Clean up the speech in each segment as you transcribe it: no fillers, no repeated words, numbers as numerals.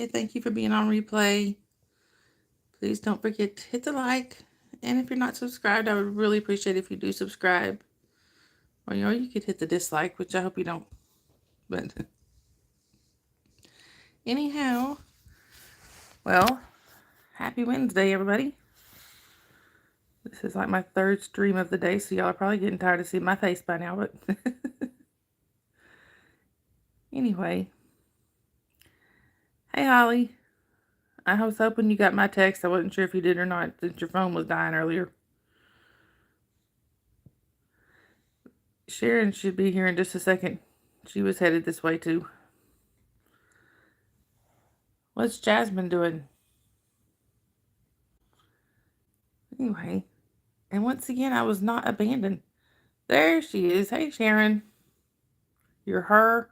replay. Thank you for being on replay. Please don't forget to hit the like. And if you're not subscribed, I would really appreciate if you do subscribe. Or, you could hit the dislike, which I hope you don't. But anyhow, well, happy Wednesday, everybody. This is like my third stream of the day, so y'all are probably getting tired of seeing my face by now, but anyway. Hey, Holly. I was hoping you got my text. I wasn't sure if you did or not, since your phone was dying earlier. Sharon should be here in just a second. She was headed this way, too. What's Jasmine doing? Anyway, and once again, I was not abandoned. There she is. Hey, Sharon. You're her.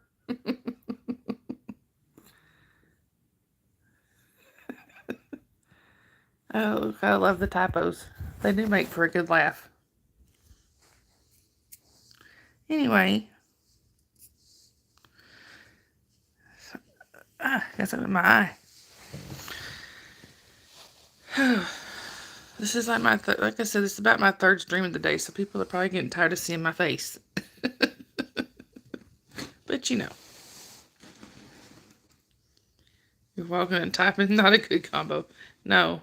Oh, I love the typos. They do make for a good laugh. Anyway. I guess under my eye. This is like like I said, this is about my third stream of the day, so people are probably getting tired of seeing my face. But you're walking and typing, not a good combo. No.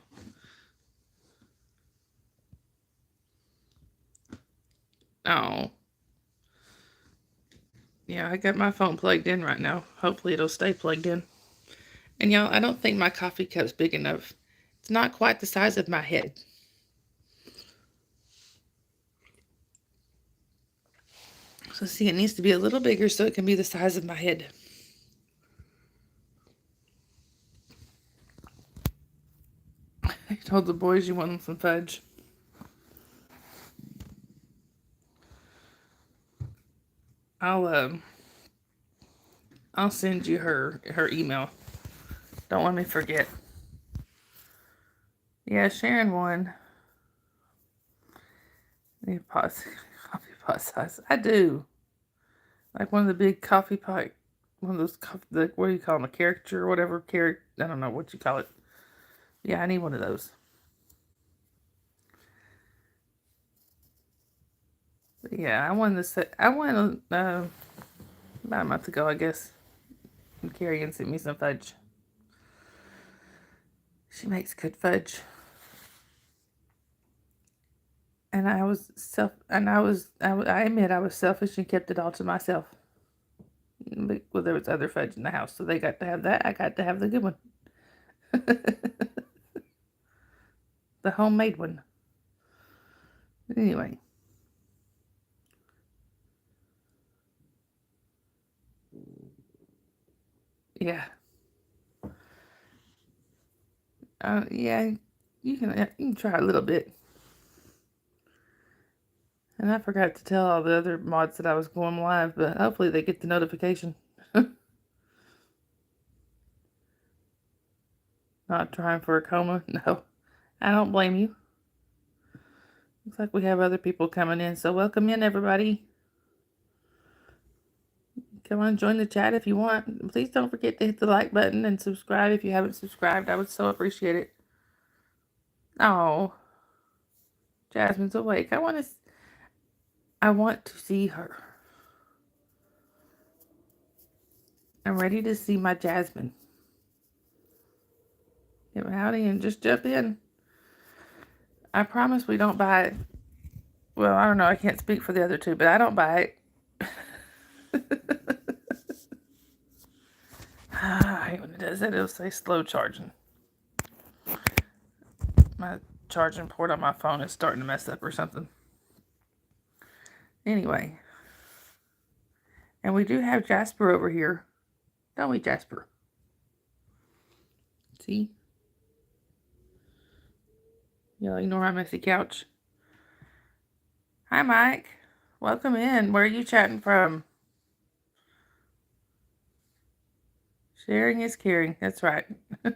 Oh. Yeah, I got my phone plugged in right now. Hopefully it'll stay plugged in. And y'all, I don't think my coffee cup's big enough. It's not quite the size of my head. So see, it needs to be a little bigger so it can be the size of my head. I told the boys you want some fudge. I'll send you her email. Don't let me forget. Yeah, Sharon won. Need coffee pot size. I do. Like one of the big coffee pot, one of those, what do you call them, a caricature or whatever, I don't know what you call it. Yeah, I need one of those. But yeah, I won about a month ago, I guess. And Carrie sent me some fudge. She makes good fudge. And I admit I was selfish and kept it all to myself. Well, there was other fudge in the house, so they got to have that. I got to have the good one. The homemade one. Anyway. Yeah. Yeah, you can try a little bit. And I forgot to tell all the other mods that I was going live, but hopefully they get the notification. Not trying for a coma? No. I don't blame you. Looks like we have other people coming in, so welcome in, everybody. Come on, join the chat if you want. Please don't forget to hit the like button and subscribe if you haven't subscribed. I would so appreciate it. Oh, Jasmine's awake. I want to see her. I'm ready to see my Jasmine. Give howdy and just jump in. I promise we don't buy it. Well, I don't know. I can't speak for the other two, but I don't buy it. I hate when it does that. It'll say slow charging. My charging port on my phone is starting to mess up or something. Anyway. And we do have Jasper over here. Don't we, Jasper? See? You'll ignore my messy couch. Hi, Mike. Welcome in. Where are you chatting from? Sharing is caring. That's right. Hey,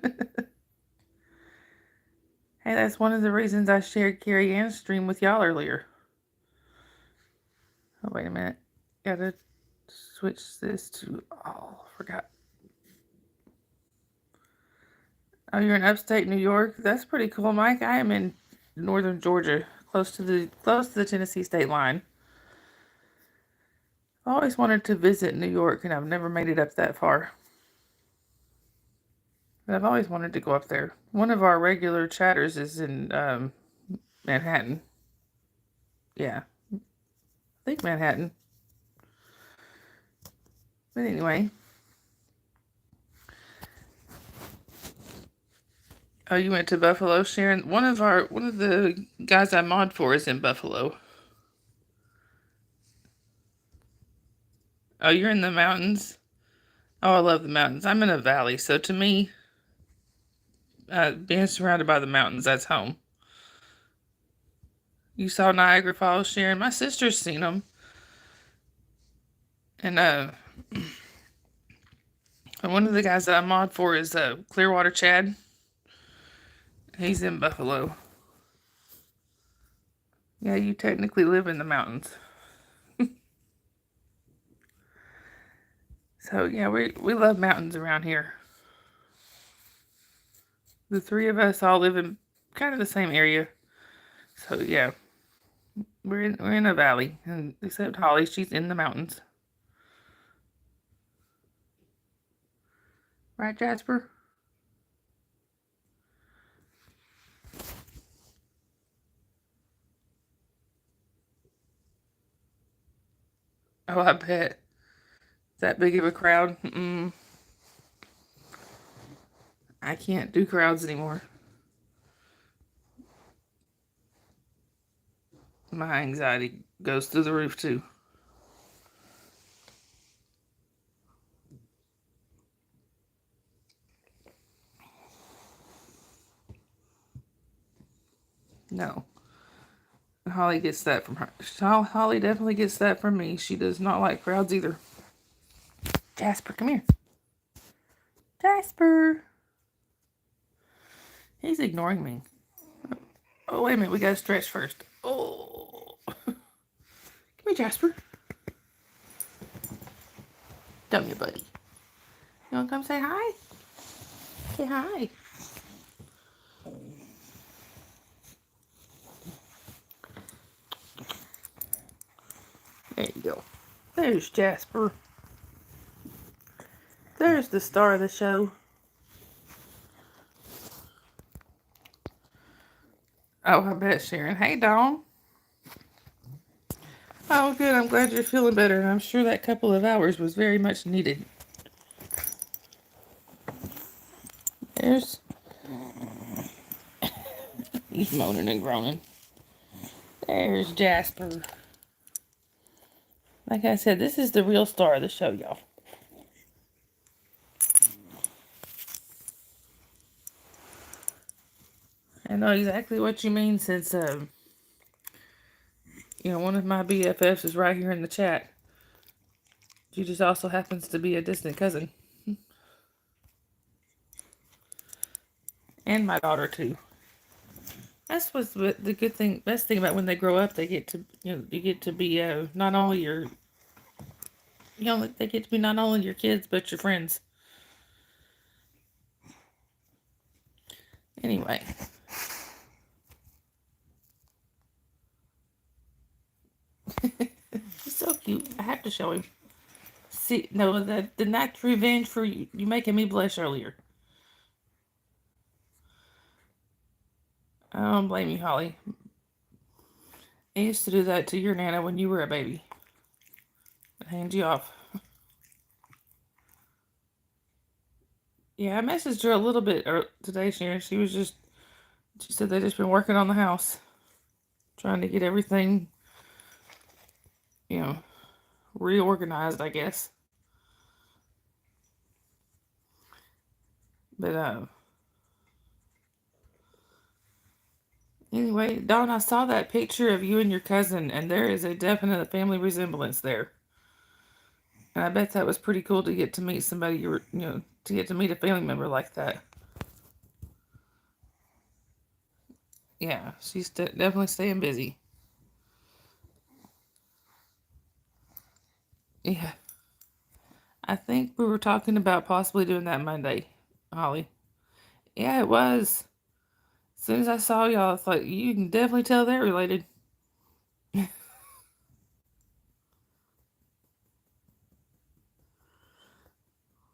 that's one of the reasons I shared Carrie Ann's stream with y'all earlier. Oh, wait a minute. Gotta switch this to all. Forgot. Oh, you're in upstate New York? That's pretty cool, Mike. I am in northern Georgia, close to the Tennessee state line. I always wanted to visit New York, and I've never made it up that far. But I've always wanted to go up there. One of our regular chatters is in Manhattan. Yeah, I think Manhattan. But anyway, oh, you went to Buffalo, Sharon. One of the guys I mod for is in Buffalo. Oh, you're in the mountains. Oh, I love the mountains. I'm in a valley, so to me, being surrounded by the mountains, that's home. You saw Niagara Falls, Sharon. My sister's seen them, and one of the guys that I mod for is Clearwater Chad. He's in Buffalo. Yeah, you technically live in the mountains. So yeah, we love mountains around here. The three of us all live in kind of the same area. So yeah, we're in a valley, and except Holly, she's in the mountains. Right, Jasper? Oh, I bet. That big of a crowd? I can't do crowds anymore. My anxiety goes through the roof too. No. Holly gets that from her. Holly definitely gets that from me. She does not like crowds either. Jasper, come here. Jasper. He's ignoring me. Oh, wait a minute. We gotta stretch first. Oh. Come here, Jasper. Come here, buddy. You wanna come say hi? Say hi. There you go. There's Jasper. There's the star of the show. Oh, I bet, Sharon. Hey, Dawn. Oh, good. I'm glad you're feeling better. I'm sure that couple of hours was very much needed. There's... He's moaning and groaning. There's Jasper. Like I said, this is the real star of the show, y'all. I know exactly what you mean since, one of my BFFs is right here in the chat. She just also happens to be a distant cousin. And my daughter, too. That's what's the good thing, best thing about when they grow up. They get to, you get to be not only your, they get to be not only your kids but your friends. Anyway, he's so cute. I have to show him. See, no, the Night's Revenge for you making me blush earlier. I don't blame you, Holly. I used to do that to your Nana when you were a baby. I hand you off. Yeah, I messaged her a little bit today, Sharon. She said they just been working on the house. Trying to get everything, reorganized, I guess. But, anyway, Dawn, I saw that picture of you and your cousin, and there is a definite family resemblance there. And I bet that was pretty cool to get to meet somebody to get to meet a family member like that. Yeah, she's definitely staying busy. Yeah. I think we were talking about possibly doing that Monday, Holly. Yeah, it was. As soon as I saw y'all, it's like, you can definitely tell they're related.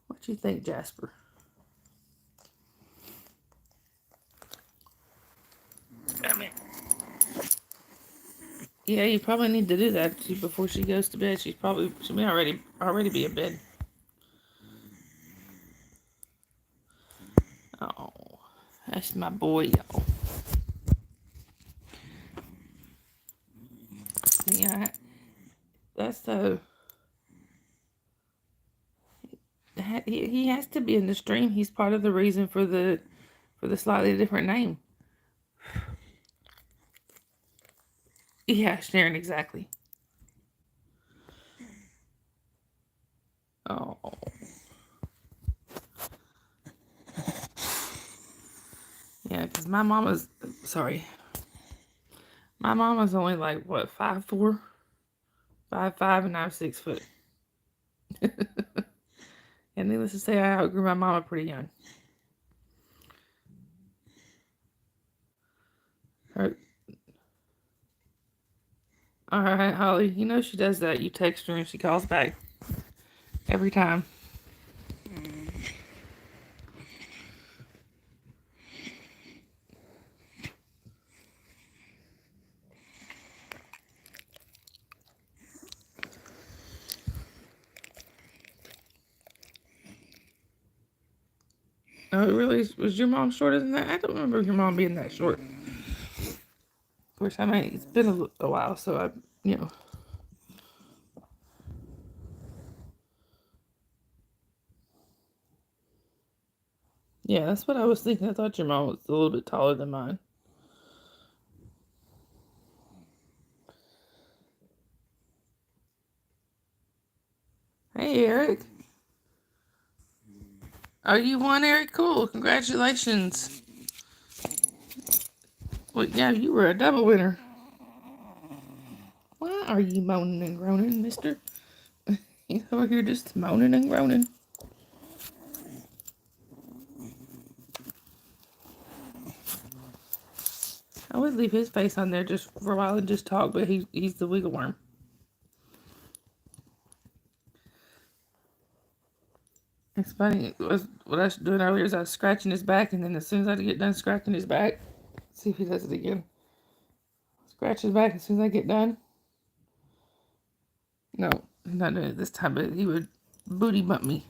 What you think, Jasper? I mean, yeah, you probably need to do that before she goes to bed. She may already be in bed. Oh, that's my boy, y'all. Yeah, that's so. He has to be in the stream. He's part of the reason for the slightly different name. Yeah, Sharon, exactly. Oh, yeah, because my mama's sorry. My mama's only like what 5'4", 5'5", and I'm 6 foot. And needless to say, I outgrew my mama pretty young. Her, all right, Holly. You know she does that. You text her and she calls back every time. Oh, it really was your mom shorter than that? I don't remember your mom being that short. Of course, I mean it's been a while, so I, you know. Yeah, that's what I was thinking. I thought your mom was a little bit taller than mine. Hey, Eric. Oh, you won, Eric? Cool. Congratulations. Well, yeah, you were a double winner. Why are you moaning and groaning, mister? He's over here just moaning and groaning. I would leave his face on there just for a while and just talk, but he's the wiggle worm. It's funny. It was what I was doing earlier is I was scratching his back, and then as soon as I get done scratching his back, see if he does it again. Scratch his back as soon as I get done. No, he's not doing it this time, but he would booty bump me.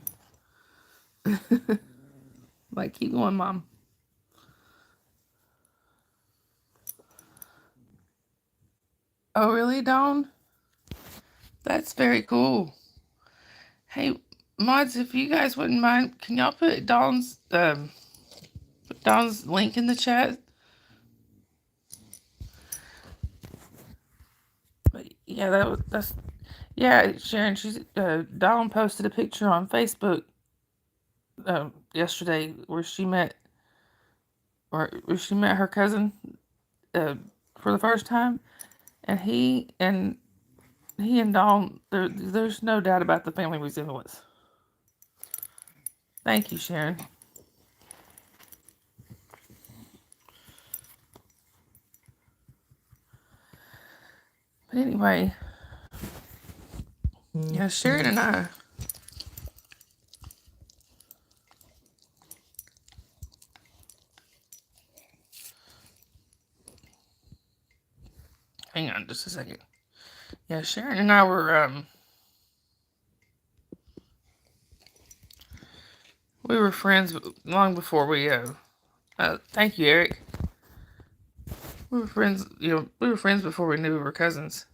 Like, keep going, Mom. Oh, really, Dawn? That's very cool. Hey, mods, if you guys wouldn't mind, can y'all put Dawn's link in the chat? But yeah, that's yeah, Sharon. She's Dawn posted a picture on Facebook yesterday where she met her cousin uh, for the first time, and he and Dawn. There's no doubt about the family resemblance. Thank you, Sharon. But anyway, yeah, Sharon and I. Hang on just a second. Yeah, Sharon and I were we were friends long before thank you, Eric. We were friends, we were friends before we knew we were cousins.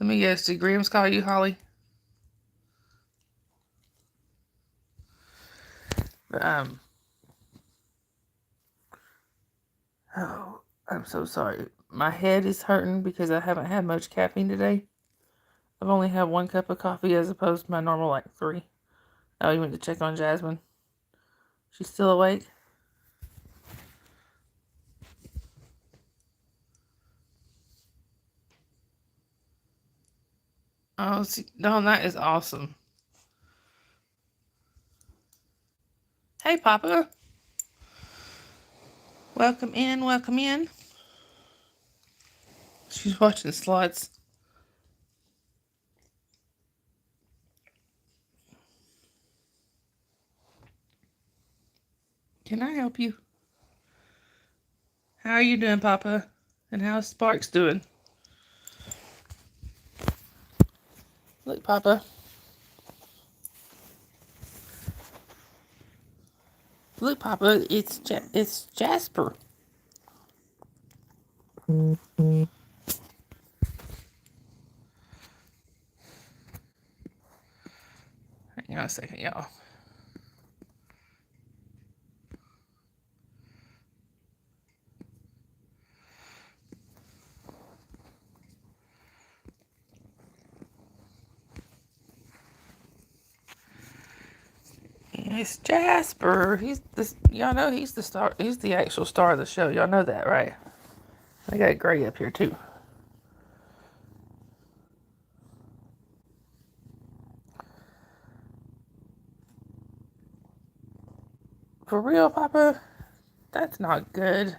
Let me guess, did Grams call you, Holly? Um, oh, I'm so sorry. My head is hurting because I haven't had much caffeine today. I've only had 1 cup of coffee as opposed to my normal, like, 3. Oh, you went to check on Jasmine? She's still awake? Oh, see, no, that is awesome. Hey, Papa. Welcome in, welcome in. She's watching sluts. Can I help you? How are you doing, Papa? And how's Sparks doing? Look, Papa. Look, Papa. It's Jasper. Hang on a second, y'all. It's Jasper. Y'all know he's the star. He's the actual star of the show. Y'all know that, right? I got Gray up here too. For real, Papa? That's not good.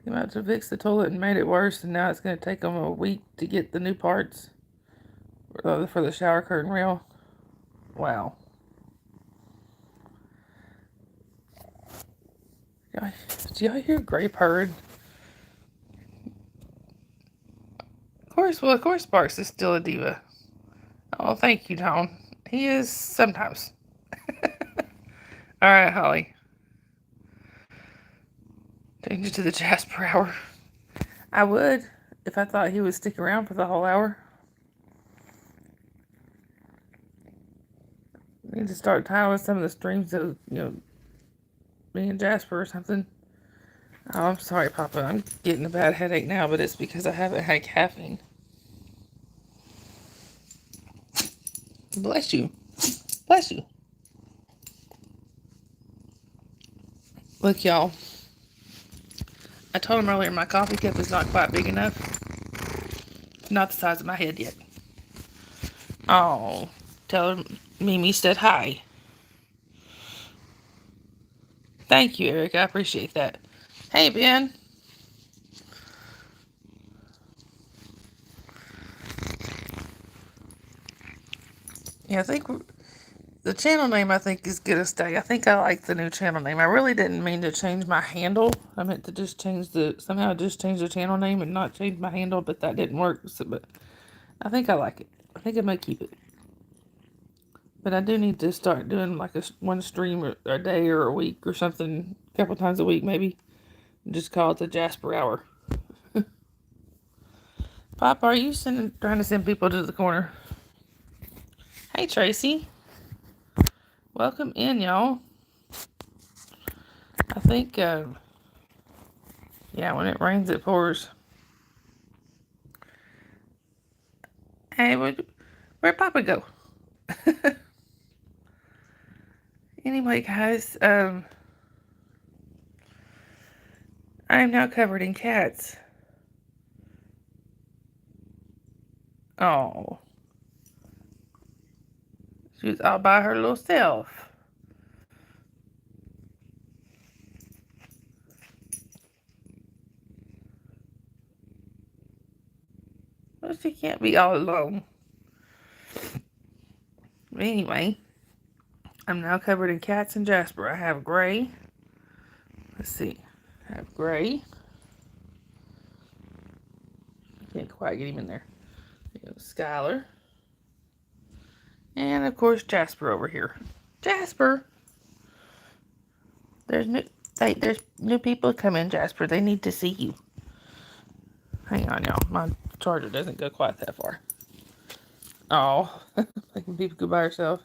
He about to fix the toilet and made it worse, and now it's going to take them a week to get the new parts for the shower curtain rail. Wow. Do y'all hear Gray purring? Of course Sparks is still a diva. Oh, thank you, Tom. He is sometimes. Alright, Holly. Change it to the Jasper hour. I would, if I thought he would stick around for the whole hour. I need to start tiling some of the streams of, me and Jasper or something. Oh, I'm sorry, Papa. I'm getting a bad headache now, but it's because I haven't had caffeine. Bless you. Bless you. Look, y'all. I told him earlier my coffee cup is not quite big enough. It's not the size of my head yet. Oh, tell him Mimi said hi. Thank you, Eric. I appreciate that. Hey, Ben. Yeah, I think the channel name, I think, is going to stay. I think I like the new channel name. I really didn't mean to change my handle. I meant to just change the channel name and not change my handle, but that didn't work. But I think I like it. I think I might keep it. But I do need to start doing like one stream a day or a week or something, a couple times a week maybe. Just call it the Jasper Hour. Pop, are you trying to send people to the corner? Hey, Tracy. Welcome in, y'all. I think, yeah, when it rains, it pours. Hey, where'd Papa go? Anyway, guys, I am now covered in cats. Oh. She was all by her little self. Well, she can't be all alone. But anyway, I'm now covered in cats and Jasper. I have Gray. Let's see. I have Gray. Can't quite get him in there. Skylar. And of course Jasper over here. Jasper! There's new people coming, Jasper. They need to see you. Hang on, y'all. My charger doesn't go quite that far. Oh, making people go by herself.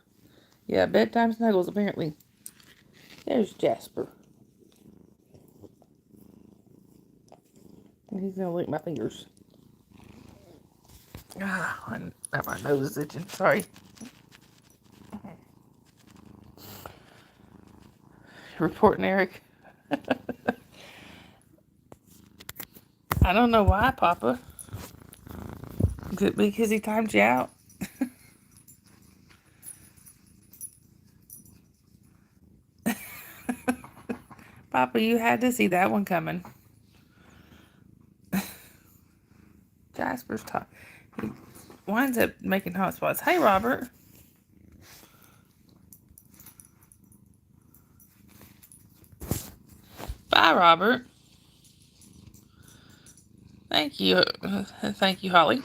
Yeah, bedtime snuggles apparently. There's Jasper. And he's gonna lick my fingers. Ah, my nose is itching. Sorry. Reporting Eric. I don't know why, Papa. Could be because he timed you out. Papa, you had to see that one coming. Jasper's talk. He winds up making hot spots. Hey, Robert. Bye, Robert. Thank you. Thank you, Holly.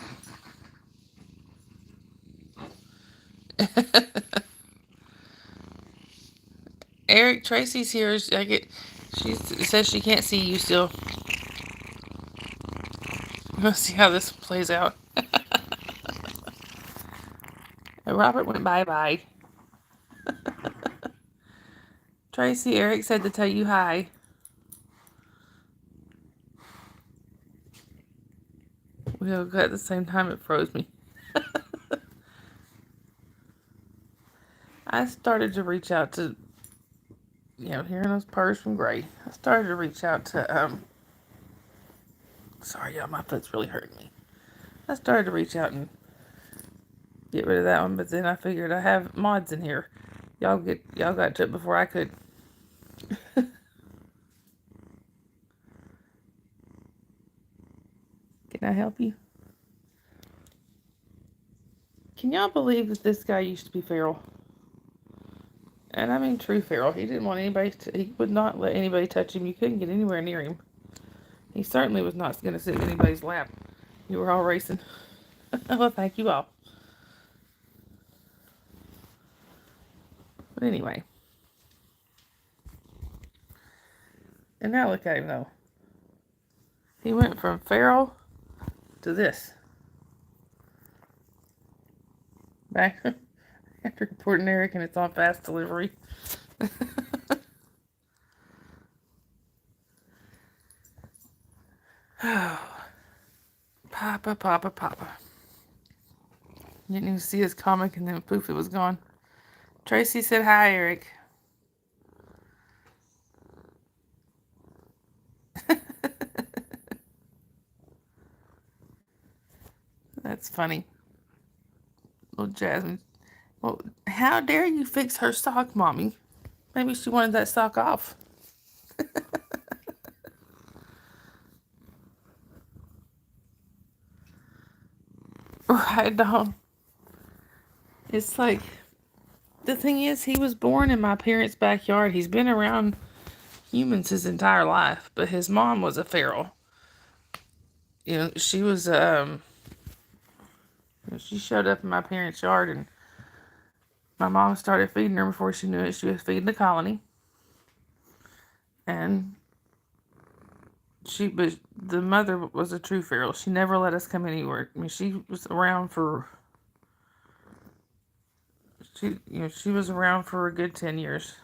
Eric, Tracy's here. She says she can't see you still. Let's see how this plays out. Robert went bye-bye. Tracy, Eric said to tell you hi. We all got at the same time. It froze me. I started to reach out to, hearing those purrs from Gray. I started to reach out to, sorry, y'all, my foot's really hurting me. I started to reach out and get rid of that one, but then I figured I have mods in here. Y'all got to it before I could. Can I help you? Can y'all believe that this guy used to be feral? And I mean true feral. He didn't want anybody he would not let anybody touch him. You couldn't get anywhere near him. He certainly was not going to sit in anybody's lap. You were all racing. Well, thank you all. But anyway. And now look at him, though. He went from feral to this. Back after reporting Eric, and it's on fast delivery. Oh. Papa. You didn't even see his comic, and then poof, it was gone. Tracy said hi, Eric. That's funny. Little Jasmine. Well, how dare you fix her sock, Mommy? Maybe she wanted that sock off. Right, dog. It's like, the thing is, he was born in my parents' backyard. He's been around humans his entire life, but his mom was a feral. She was, she showed up in my parents' yard, and my mom started feeding her. Before she knew it, she was feeding the colony. And but the mother was a true feral. She never let us come anywhere. I mean, she was around for, she was around for a good 10 years,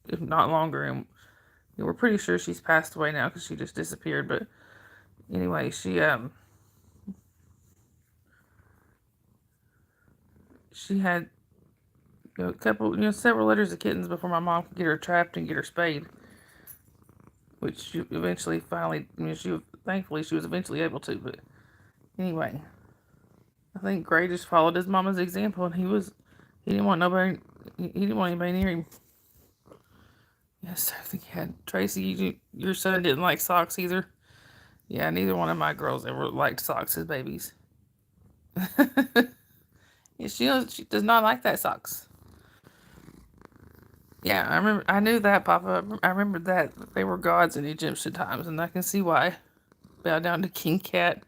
if not longer. And we're pretty sure she's passed away now because she just disappeared. But anyway, she had a couple, several litters of kittens before my mom could get her trapped and get her spayed. Which she eventually thankfully she was eventually able to. But anyway, I think Gray just followed his mama's example, and he didn't want nobody, he didn't want anybody near him. Yes, I think he had Tracy. Your son didn't like socks either. Yeah, neither one of my girls ever liked socks as babies. Yeah, she does not like that socks. Yeah, I knew that, Papa. I remember that they were gods in Egyptian times, and I can see why. Bow down to King Cat.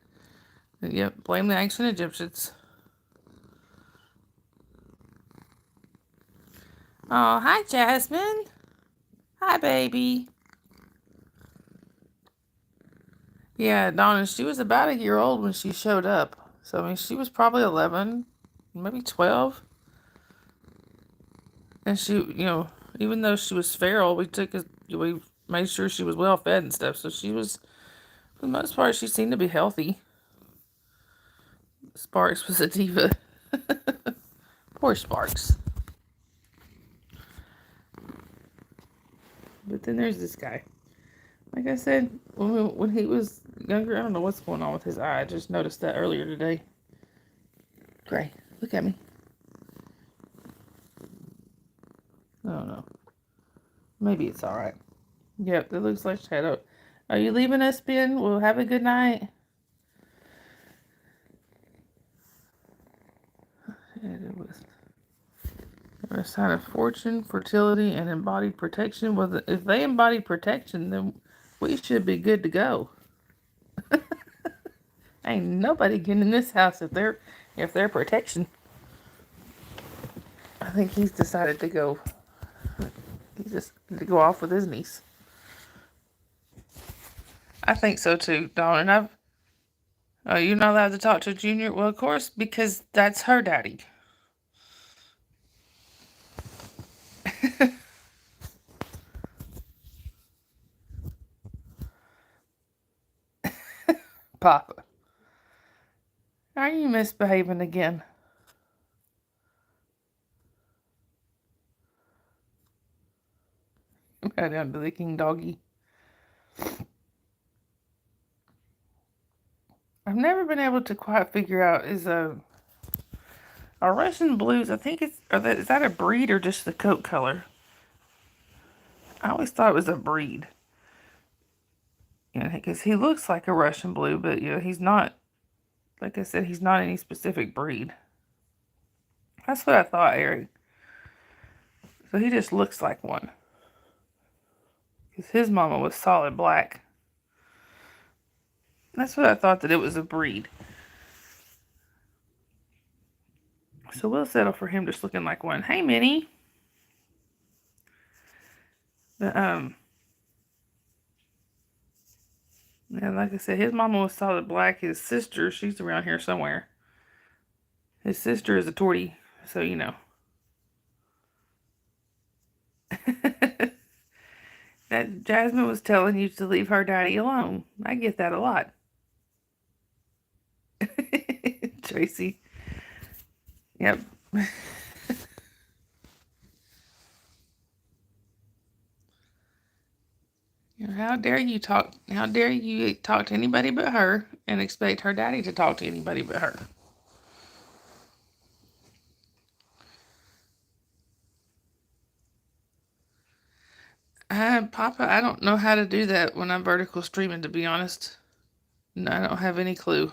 Yep, blame the ancient Egyptians. Oh, hi, Jasmine. Hi, baby. Yeah, Donna, she was about a year old when she showed up. So, I mean, she was probably 11, maybe 12. And she, even though she was feral, we made sure she was well fed and stuff. So she was, for the most part, she seemed to be healthy. Sparks was a diva. Poor Sparks. But then there's this guy. Like I said, when he was younger. I don't know what's going on with his eye. I just noticed that earlier today. Gray, look at me. I don't know. Maybe it's all right. Yep, it looks like Shadow. Are you leaving us, Ben? Well, have a good night. And it was a sign of fortune, fertility, and embodied protection. Well, if they embody protection, then we should be good to go. Ain't nobody getting in this house if they're protection. I think he's decided to go. He just to go off with his niece. I think so too, Dawn. And you're not allowed to talk to Junior. Well, of course, because that's her daddy. Papa, are you misbehaving again? Right down to the king doggy. I've never been able to quite figure out is a Russian blues. I think is that a breed or just the coat color? I always thought it was a breed. You know, because he looks like a Russian blue, but you know he's not. Like I said, he's not any specific breed. That's what I thought, Eric. So he just looks like one. Because his mama was solid black. That's what I thought, that it was a breed. So we'll settle for him just looking like one. Hey, Minnie. But, yeah, like I said, his mama was solid black. His sister, she's around here somewhere. His sister is a tortie, so you know. That Jasmine was telling you to leave her daddy alone. I get that a lot. Tracy. Yep. How dare you talk to anybody but her and expect her daddy to talk to anybody but her? Papa, I don't know how to do that when I'm vertical streaming, to be honest. No, I don't have any clue.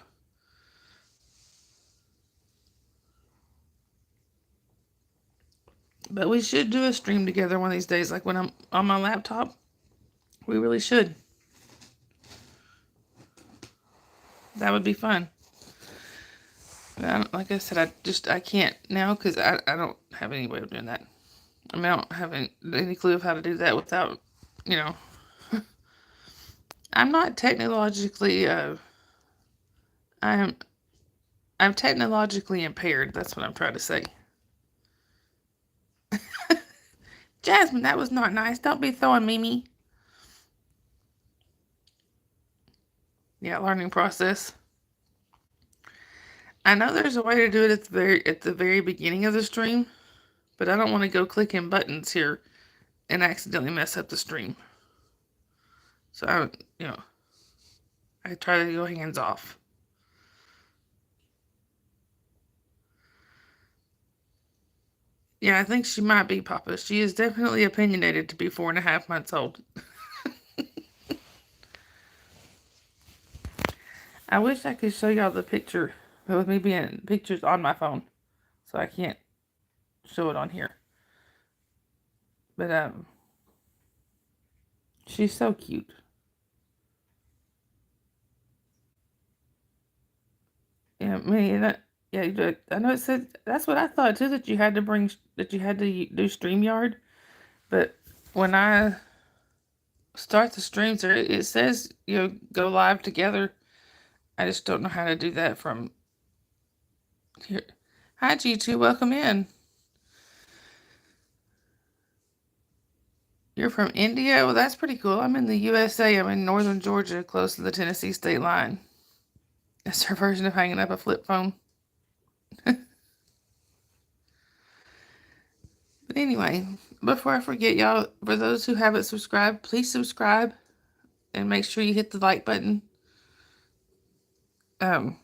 But we should do a stream together one of these days, like when I'm on my laptop. We really should. That would be fun. Like I said, I can't now because I don't have any way of doing that. I mean, I don't have any clue of how to do that without, you know. I'm not technologically, I'm technologically impaired. That's what I'm trying to say. Jasmine, that was not nice. Don't be throwing Mimi. Yeah, learning process. I know there's a way to do it at the very beginning of the stream, but I don't want to go clicking buttons here and accidentally mess up the stream. So I try to go hands off. Yeah, I think she might be, Papa. She is definitely opinionated to be 4.5 months old. I wish I could show y'all the picture, but with me being pictures on my phone, so I can't show it on here. But she's so cute. Yeah, I know it said that's what I thought too, that you had to do StreamYard, but when I start the streams, it says go live together. I just don't know how to do that from here. Hi G2, welcome in. You're from India? Well, that's pretty cool. I'm in the USA. I'm in northern Georgia, close to the Tennessee state line. That's her version of hanging up a flip phone. But anyway, before I forget, y'all, for those who haven't subscribed, please subscribe and make sure you hit the like button. Um,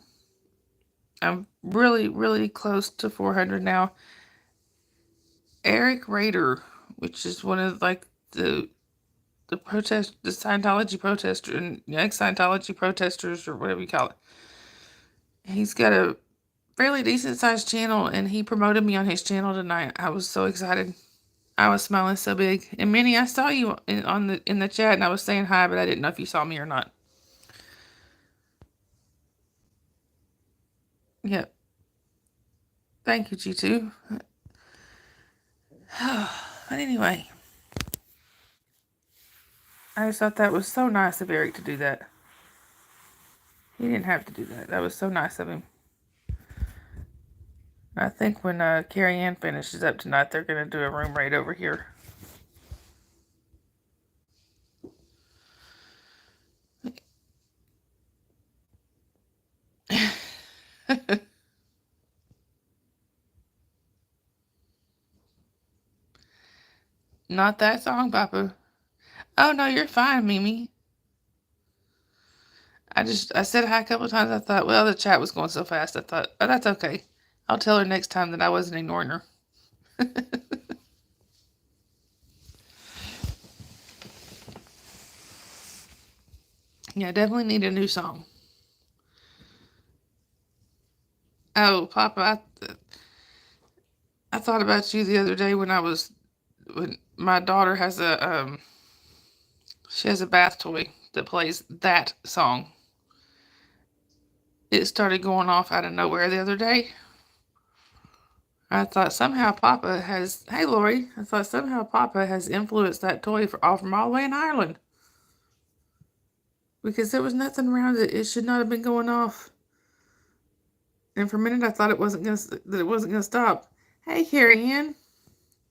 I'm really, really close to 400 now. Eric Rader, which is one of like the Scientology protester and ex-Scientology protesters or whatever you call it. He's got a fairly decent sized channel, and he promoted me on his channel tonight. I was so excited. I was smiling so big. And Minnie, I saw you in the chat, and I was saying hi, but I didn't know if you saw me or not. Yep. Thank you, G2. But anyway, I just thought that was so nice of Eric to do that. He didn't have to do that. That was so nice of him. I think when Carrie Ann finishes up tonight, they're going to do a room raid over here. Not that song, Papa. Oh, no, you're fine, Mimi. I said hi a couple of times. I thought, well, the chat was going so fast. I thought, oh, that's okay. I'll tell her next time that I wasn't ignoring her. Yeah, I definitely need a new song. Oh, Papa, I thought about you the other day when my daughter has she has a bath toy that plays that song. It started going off out of nowhere the other day. I thought somehow Papa has, hey Lori, I thought somehow Papa has influenced that toy from all the way in Ireland. Because there was nothing around it. It should not have been going off. And for a minute I thought it wasn't gonna stop. Hey Carrie Ann,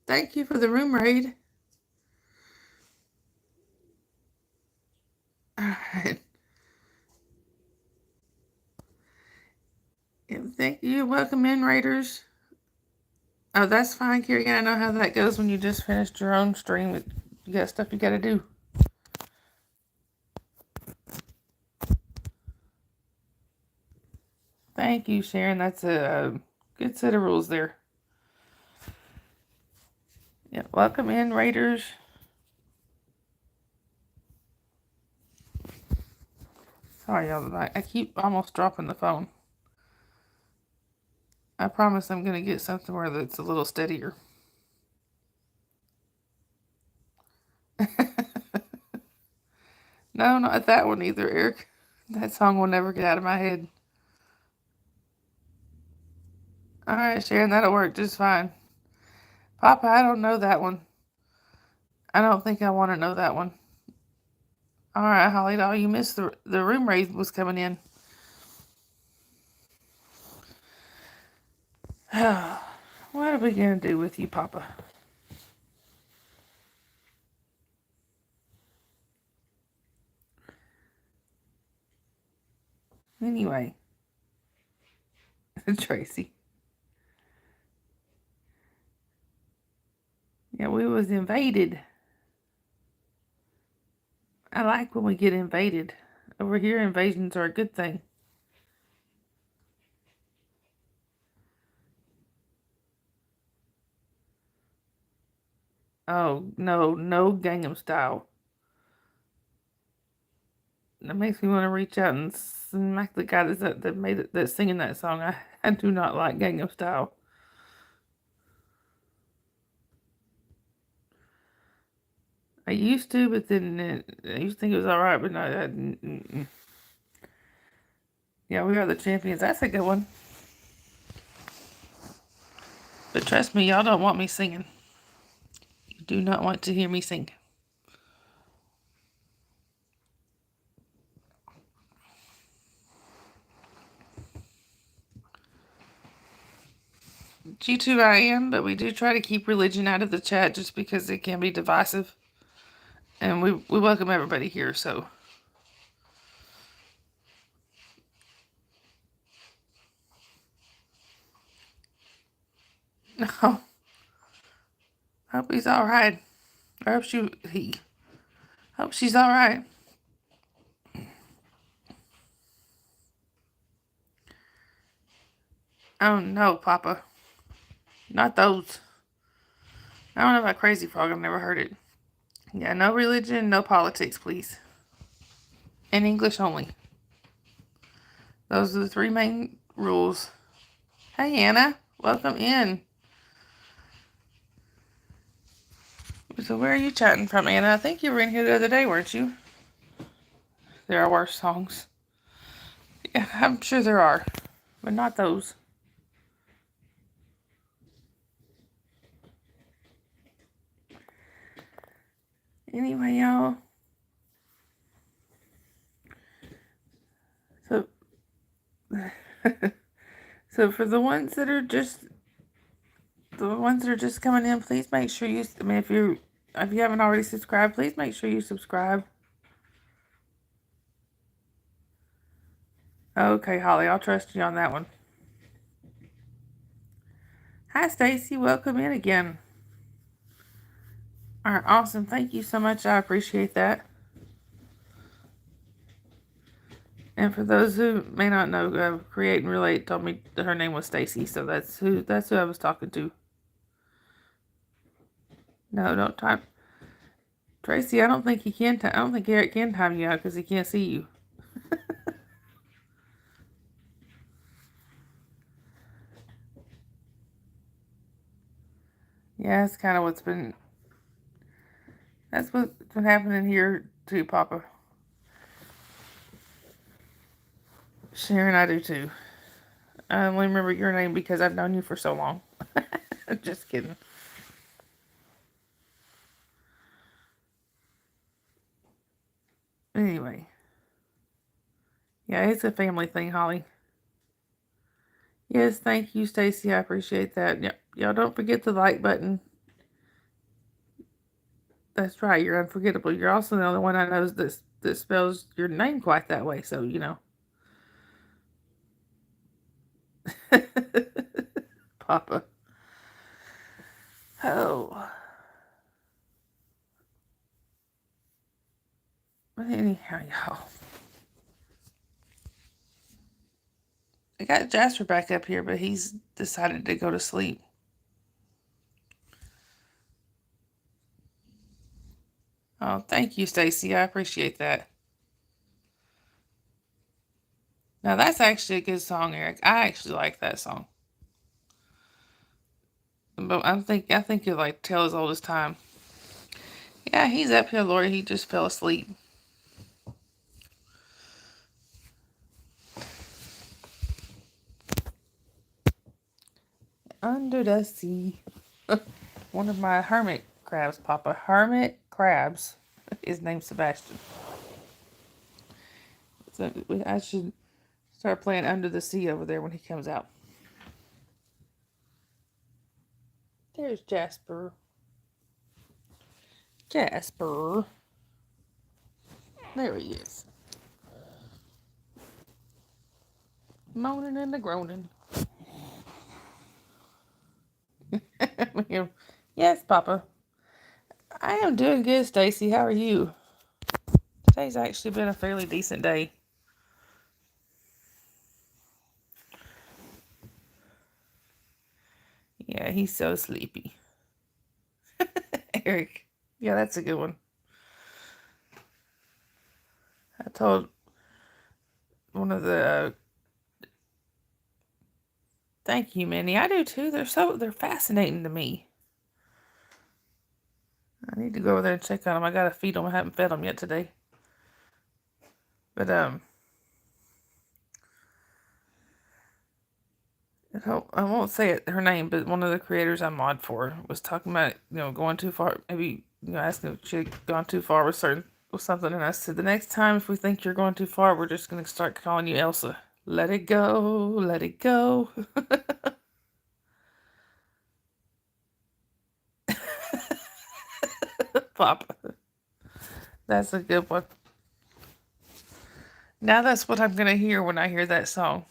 thank you for the room raid. Alright. Thank you. Welcome in, Raiders. Oh, that's fine, Carrie Ann. I know how that goes when you just finished your own stream. You got stuff you gotta do. Thank you, Sharon. That's a good set of rules there. Yeah, welcome in, Raiders. Sorry, y'all. I keep almost dropping the phone. I promise I'm going to get something where that's a little steadier. No, not that one either, Eric. That song will never get out of my head. All right, Sharon, that'll work just fine. Papa, I don't know that one. I don't think I want to know that one. All right, Holly doll, you missed the room raid was coming in. What are we going to do with you, Papa? Anyway. Tracy. Yeah, we was invaded. I like when we get invaded. Over here, invasions are a good thing. Oh, no Gangnam Style. That makes me want to reach out and smack the guy that made it, that's singing that song. I do not like Gangnam Style. I used to, but then I used to think it was alright, but no. Yeah, We Are the Champions. That's a good one. But trust me, y'all don't want me singing. You do not want to hear me sing. G2 I am, but we do try to keep religion out of the chat just because it can be divisive. And we welcome everybody here, so. No. Hope he's alright. I hope hope she's alright. Oh no, Papa. Not those. I don't know about Crazy Frog. I've never heard it. Yeah, no religion, no politics, please. In English only. Those are the 3 main rules. Hey, Anna. Welcome in. So where are you chatting from, Anna? I think you were in here the other day, weren't you? There are worse songs. Yeah, I'm sure there are. But not those. Anyway, y'all. So... So for the ones that are just coming in, please make sure you, I mean, if you haven't already subscribed, please make sure you subscribe. Okay, Holly, I'll trust you on that one. Hi, Stacy. Welcome in again. All right, awesome. Thank you so much. I appreciate that. And for those who may not know, Create and Relate told me that her name was Stacy, so that's who I was talking to. No, don't time. Tracy, I don't think he can. I don't think Eric can time you out because he can't see you. Yeah, that's kind of what's been. That's what's been happening here too, Papa. Sharon, I do too. I only remember your name because I've known you for so long. Just kidding. Anyway. Yeah, it's a family thing, Holly. Yes, thank you, Stacy. I appreciate that. Yep. Y'all don't forget the like button. That's right. You're unforgettable. You're also the only one I know that spells your name quite that way. So, you know. Papa. Oh. But anyhow, y'all. I got Jasper back up here, but he's decided to go to sleep. Oh, thank you, Stacy. I appreciate that. Now, that's actually a good song, Eric. I actually like that song. But I think you'll like Tale as Old as Time. Yeah, he's up here, Lori. He just fell asleep. Under the sea. One of my hermit crabs, Papa. Hermit crabs. His name's Sebastian. So I should start playing Under the Sea over there when he comes out. There's Jasper. Jasper. There he is. Moaning and groaning. Yes, Papa. I am doing good, Stacy. How are you? Today's actually been a fairly decent day. Yeah, he's so sleepy. Eric. Yeah, that's a good one. I told one of the thank you, Minnie. I do too. They're fascinating to me. I need to go over there and check on them. I gotta feed them. I haven't fed them yet today. But I won't say it her name, but one of the creators I mod for was talking about going too far. Maybe asking if she had gone too far with something, and I said the next time if we think you're going too far, we're just gonna start calling you Elsa. Let it go, let it go. Papa. That's a good one. Now that's what I'm gonna hear when I hear that song.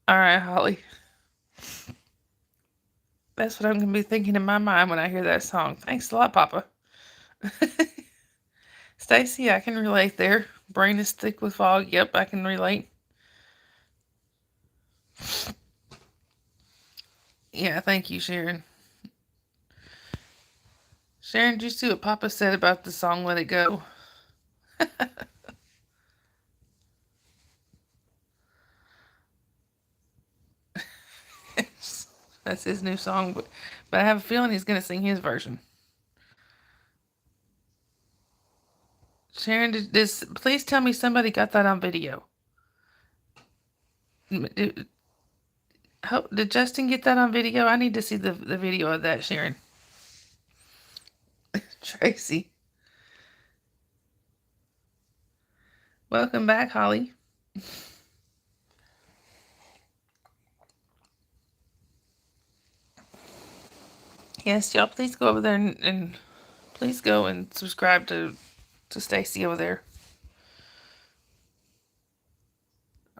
All right, Holly. That's what I'm gonna be thinking in my mind when I hear that song. Thanks a lot, Papa. Stacy, I can relate there. Brain is thick with fog. Yep, I can relate. Yeah, thank you, Sharon. Sharon, did you see what Papa said about the song Let It Go? That's his new song, but I have a feeling he's going to sing his version. Sharon, please tell me somebody got that on video. Did, did Justin get that on video? I need to see the video of that, Sharon. Tracy. Welcome back, Holly. Yes, y'all, please go over there and please go and subscribe to Stacy over there.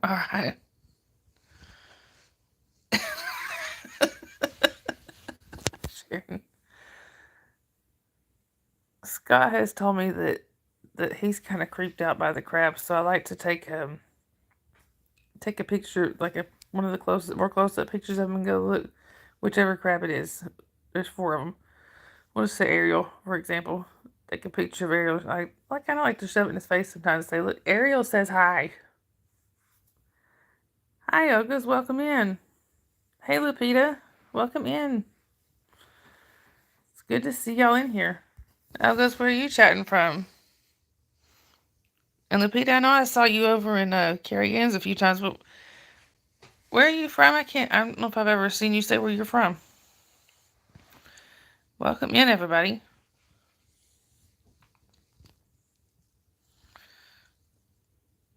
All right. Sharon. Scott has told me that he's kind of creeped out by the crabs, so I like to take a picture, like one of the more close up pictures of him, and go look whichever crab it is. There's 4 of them. We'll just say Ariel, for example. Take a picture of Ariel. I kind of like to shove it in his face sometimes and say, "Look, Ariel says hi." Hi, Ogas. Welcome in. Hey, Lupita. Welcome in. It's good to see y'all in here. Ogas, where are you chatting from? And Lupita, I know I saw you over in Carrie Ann's a few times, but where are you from? I don't know if I've ever seen you say where you're from. Welcome in, everybody.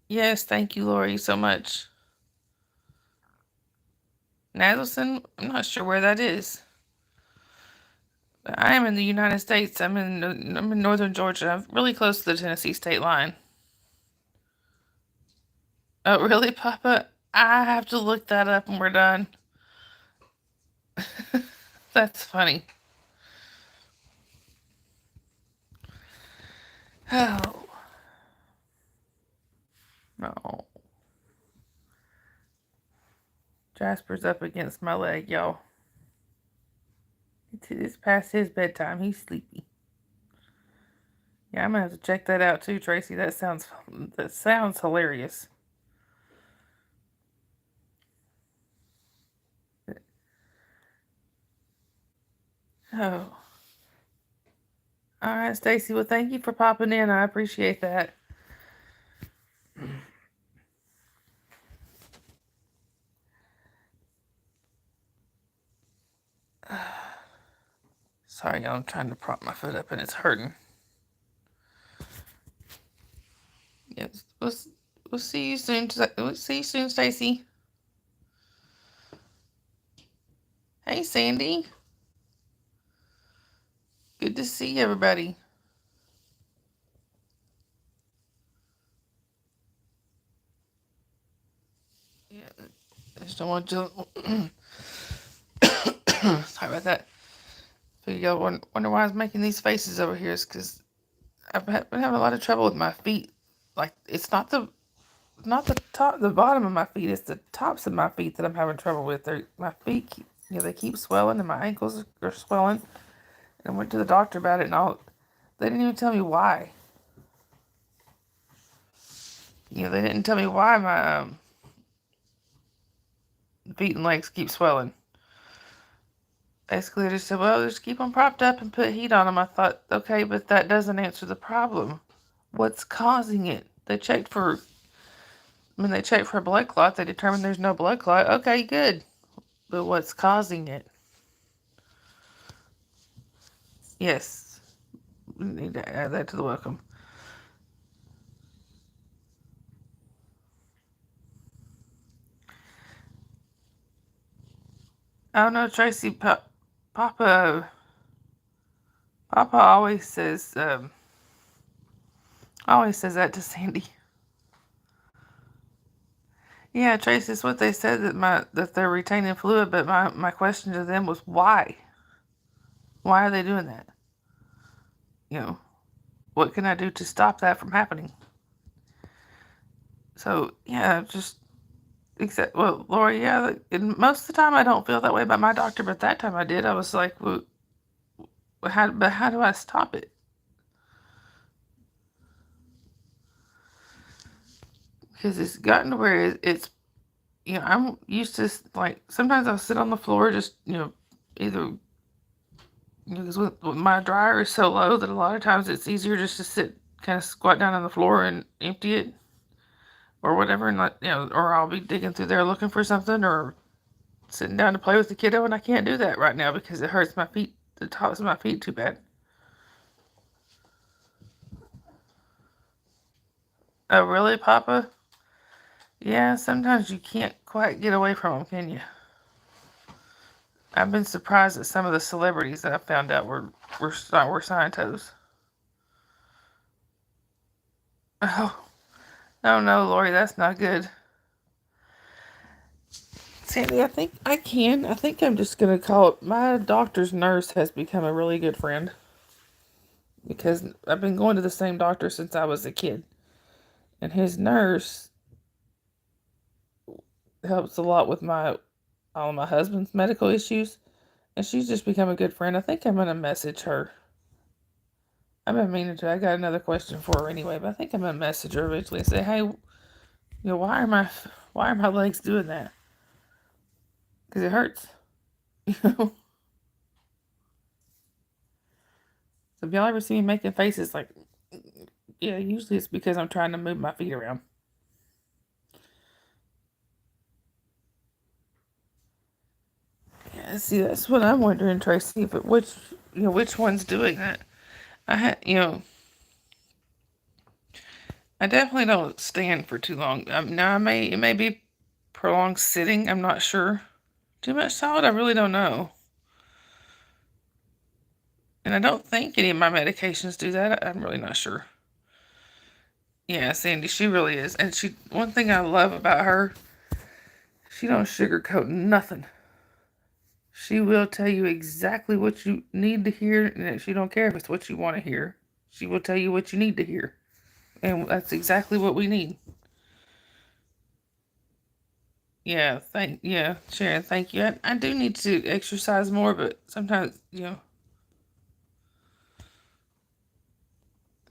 Yes, thank you, Lori, so much. Nadelson, I'm not sure where that is. But I am in the United States. I'm in northern Georgia. I'm really close to the Tennessee state line. Oh, really, Papa? I have to look that up when we're done. That's funny. Oh. No. Jasper's up against my leg, y'all. It's past his bedtime. He's sleepy. Yeah, I'm gonna have to check that out too, Tracy. That sounds hilarious. Oh. All right, Stacy. Well, thank you for popping in. I appreciate that. Sorry, y'all. I'm trying to prop my foot up and it's hurting. Yes, we'll see you soon. We'll see you soon, Stacy. Hey, Sandy. Good to see everybody. Yeah, I just don't want to. Sorry about that. Figure y'all wonder why I was making these faces over here. Is because I've been having a lot of trouble with my feet. Like it's not the the bottom of my feet. It's the tops of my feet that I'm having trouble with. My feet, they keep swelling, and my ankles are swelling. And I went to the doctor about it, and they didn't even tell me why. They didn't tell me why my feet and legs keep swelling. Basically, they just said, well, just keep them propped up and put heat on them. I thought, okay, but that doesn't answer the problem. What's causing it? They checked for a blood clot. They determined there's no blood clot. Okay, good. But what's causing it? Yes. We need to add that to the welcome. Oh no, Tracy, Papa always says that to Sandy. Yeah, Tracy, it's what they said that they're retaining fluid, but my question to them was why? Why are they doing that? What can I do to stop that from happening? So yeah, just Except, well, Lori, yeah, and most of the time I don't feel that way about my doctor, but that time I did. I was like, well, how do I stop it? Because it's gotten to where it's, I'm used to, like, sometimes I'll sit on the floor just, either, because with my dryer is so low that a lot of times it's easier just to sit, kind of squat down on the floor and empty it or whatever, and let, or I'll be digging through there looking for something or sitting down to play with the kiddo, and I can't do that right now because it hurts my feet, the tops of my feet too bad. Oh, really, Papa? Yeah, sometimes you can't quite get away from them, can you? I've been surprised at some of the celebrities that I found out were sign toes. Oh, oh no, Lori, that's not good. Sandy, I think I can. I think I'm just gonna call it. My doctor's nurse has become a really good friend because I've been going to the same doctor since I was a kid, and his nurse helps a lot with all of my husband's medical issues, and she's just become a good friend. I think I'm gonna message her. I've been meaning to. I got another question for her anyway, but I think I'm gonna message her eventually and say, "Hey, why are my legs doing that? Because it hurts." So if y'all ever see me making faces like, yeah, usually it's because I'm trying to move my feet around. Yeah, see, that's what I'm wondering, Tracy. But which one's doing that? I definitely don't stand for too long. Now it may be prolonged sitting. I'm not sure. Too much solid. I really don't know. And I don't think any of my medications do that. I'm really not sure. Yeah, Sandy, she really is. And one thing I love about her, she don't sugarcoat nothing. She will tell you exactly what you need to hear, and she don't care if it's what you want to hear. She will tell you what you need to hear. And that's exactly what we need. Yeah, Sharon, thank you. I do need to exercise more, but sometimes,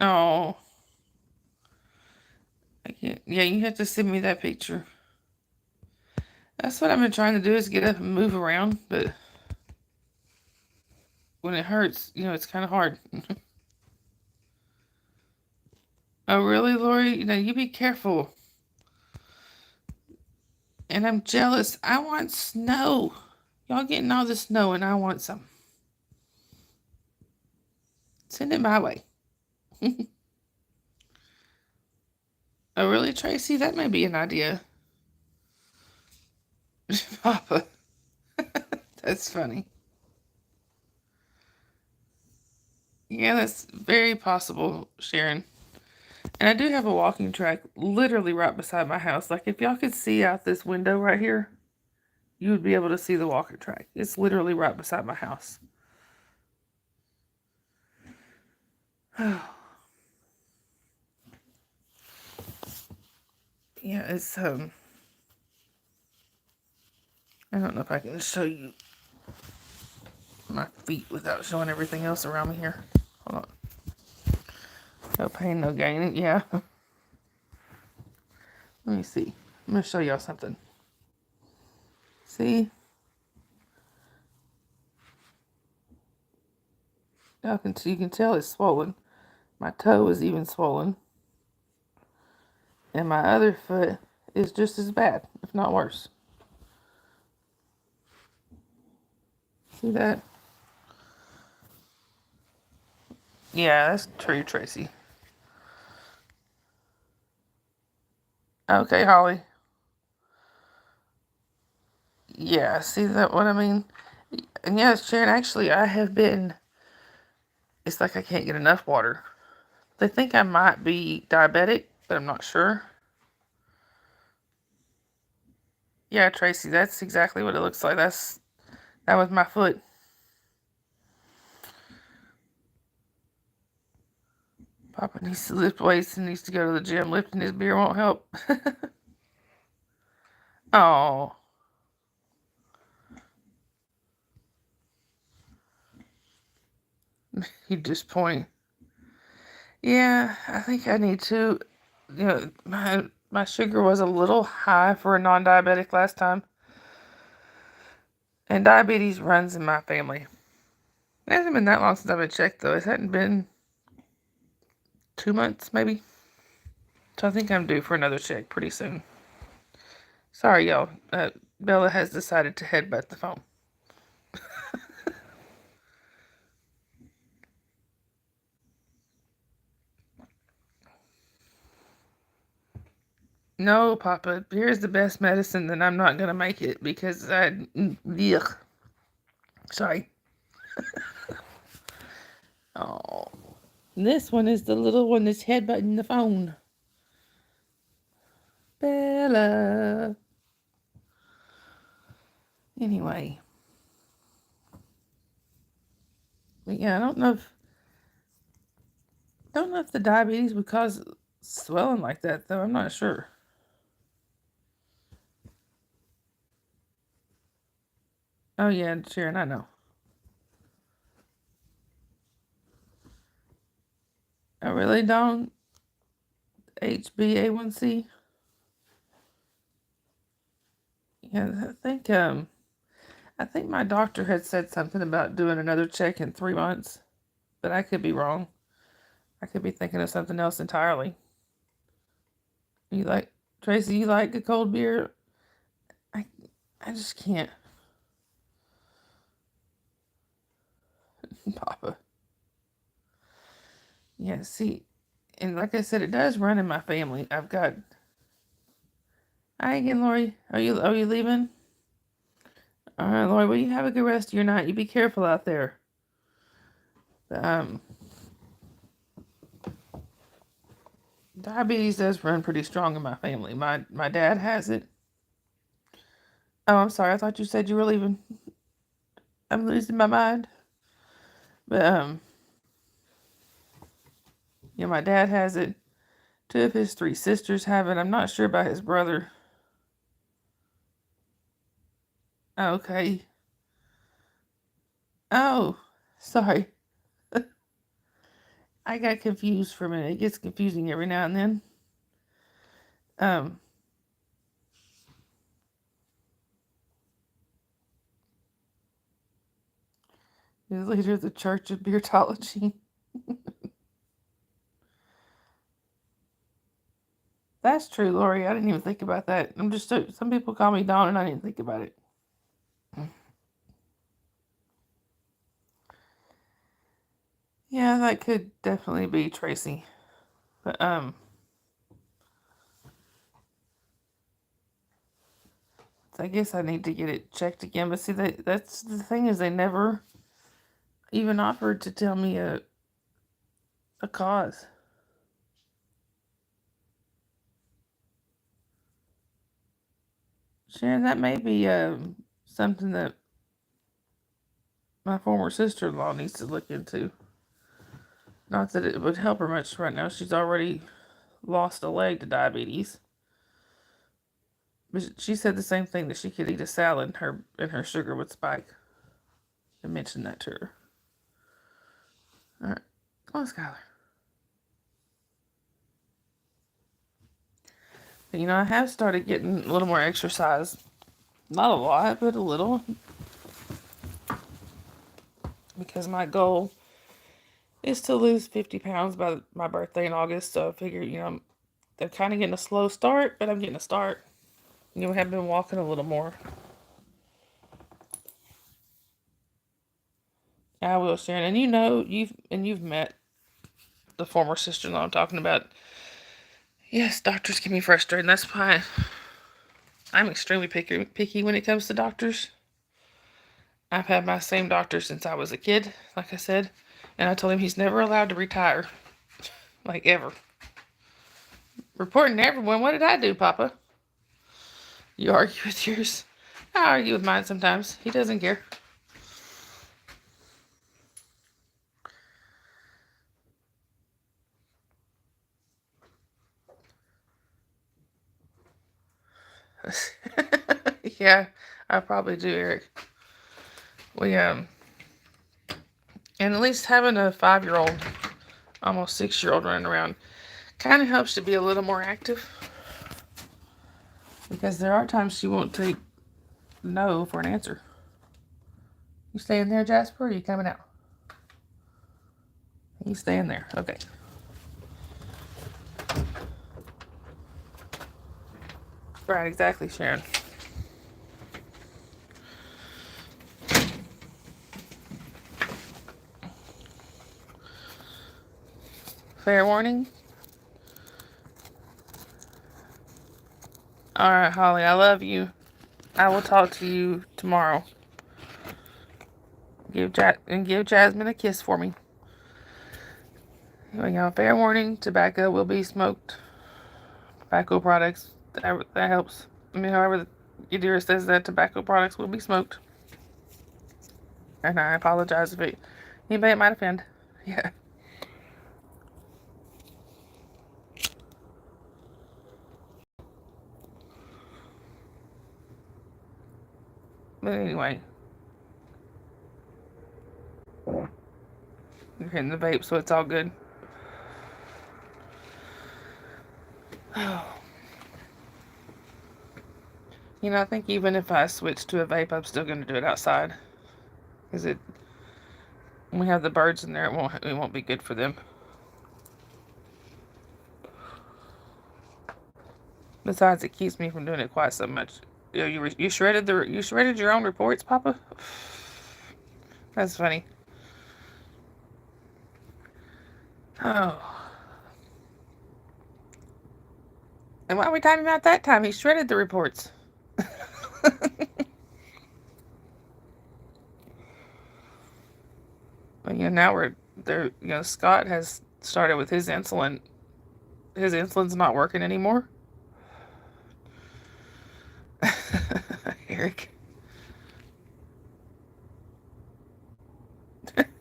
oh, I can't. Yeah, you have to send me that picture. That's what I've been trying to do is get up and move around, but when it hurts, it's kind of hard. Oh, really, Lori? You be careful. And I'm jealous. I want snow. Y'all getting all the snow, and I want some. Send it my way. Oh, really, Tracy? That may be an idea. Papa. That's funny. Yeah, that's very possible, Sharon. And I do have a walking track literally right beside my house. Like, if y'all could see out this window right here, you would be able to see the walking track. It's literally right beside my house. Yeah, it's I don't know if I can show you my feet without showing everything else around me here. Hold on. No pain, no gain. Yeah. Let me see. I'm gonna show y'all something. See? You can tell it's swollen. My toe is even swollen. And my other foot is just as bad, if not worse. See that? Yeah, that's true, Tracy. Okay, Holly. Yeah, see that what I mean? And yes, Sharon, actually I have been, it's like I can't get enough water. They think I might be diabetic, but I'm not sure. Yeah, Tracy, that's exactly what it looks like. That was my foot. Papa needs to lift weights and needs to go to the gym. Lifting his beer won't help. Oh, you disappoint. Yeah, I think I need to. My sugar was a little high for a non-diabetic last time, and diabetes runs in my family. It hasn't been that long since I've been checked, though. It hadn't been 2 months, maybe. So I think I'm due for another check pretty soon. Sorry, y'all. Bella has decided to headbutt the phone. No, Papa, here's the best medicine, then I'm not going to make it because Yuck. Sorry. Oh. This one is the little one that's headbutting the phone. Bella. Anyway. But yeah, I don't know if the diabetes would cause swelling like that, though. I'm not sure. Oh yeah, Sharon, I know. I really don't. HbA1c. Yeah, I think my doctor had said something about doing another check in 3 months, but I could be wrong. I could be thinking of something else entirely. You like Tracy? You like a cold beer? I I just can't, Papa. Yeah, see, and like I said, it does run in my family. I've got. Hi again, Lori. Are you leaving? All right, Lori. Well, you have a good rest of your night. You be careful out there. Um, Diabetes does run pretty strong in my family. My dad has it. Oh, I'm sorry. I thought you said you were leaving. I'm losing my mind. But yeah, my dad has it. Two of his three sisters have it. I'm not sure about his brother. Okay. Oh, sorry. I got confused for a minute. It gets confusing every now and then. Um, he's the leader of the Church of Beardology. That's true, Lori. I didn't even think about that. I'm just some people call me Dawn, and I didn't think about it. Yeah, that could definitely be Tracy. But I guess I need to get it checked again. But see, that's the thing is they never even offered to tell me a cause. Sharon, that may be something that my former sister-in-law needs to look into. Not that it would help her much right now. She's already lost a leg to diabetes. But she said the same thing, that she could eat a salad and her sugar would spike. I mentioned that to her. All right, come on, Skylar. But, I have started getting a little more exercise. Not a lot, but a little. Because my goal is to lose 50 pounds by my birthday in August. So I figure, they're kind of getting a slow start, but I'm getting a start. I have been walking a little more. I will, Sharon. And you've met the former sister-in-law I'm talking about. Yes, doctors can be frustrating. That's why I'm extremely picky when it comes to doctors. I've had my same doctor since I was a kid, like I said, and I told him he's never allowed to retire, like ever. Reporting to everyone, what did I do, Papa? You argue with yours. I argue with mine sometimes. He doesn't care. Yeah, I probably do, Eric. We and at least having a 5-year-old, almost 6-year-old running around kind of helps to be a little more active, because there are times she won't take no for an answer. You staying there, Jasper, or are you coming out? He's staying there. Okay. Right, exactly, Sharon. Fair warning. All right, Holly, I love you. I will talk to you tomorrow. Give Jasmine a kiss for me. Anyhow, fair warning: tobacco will be smoked. Tobacco products. That helps. I mean, however Yadira says that tobacco products will be smoked. And I apologize if anybody it might offend. Yeah. But anyway, you're hitting the vape, so it's all good. You know, I think even if I switch to a vape, I'm still going to do it outside. Because when we have the birds in there, it won't be good for them. Besides, it keeps me from doing it quite so much. You shredded your own reports, Papa? That's funny. Oh. And why are we talking about that time? He shredded the reports. But now we're there. Scott has started with his insulin. His insulin's not working anymore. Eric.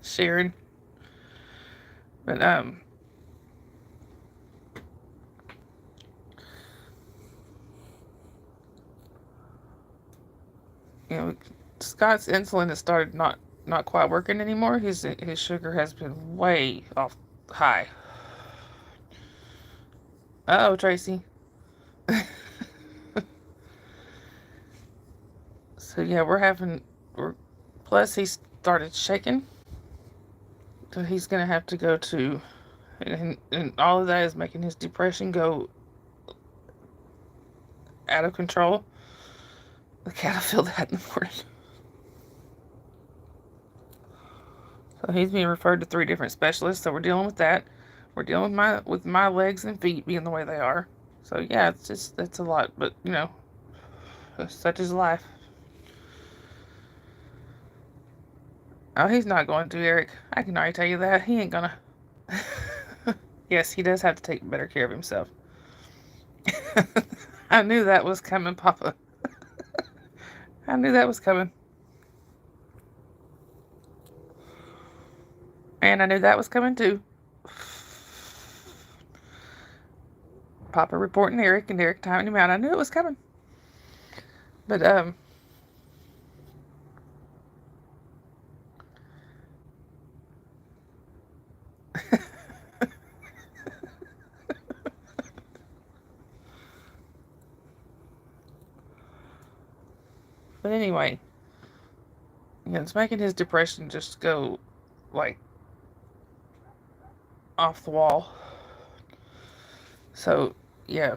Sharon. But Scott's insulin has started not quite working anymore. His sugar has been way off high. Uh-oh, Tracy. So yeah, plus he started shaking. So he's gonna have to go to, and all of that is making his depression go out of control. The cat will feel that in the morning. So he's being referred to 3 different specialists. So we're dealing with that. We're dealing with my legs and feet being the way they are. So yeah, it's a lot. But such is life. Oh, he's not going to, Eric. I can already tell you that. He ain't gonna. Yes, he does have to take better care of himself. I knew that was coming, Papa. I knew that was coming. And I knew that was coming too. Papa reporting Eric and Eric timing him out. I knew it was coming. But but anyway, it's making his depression just go like off the wall. So yeah,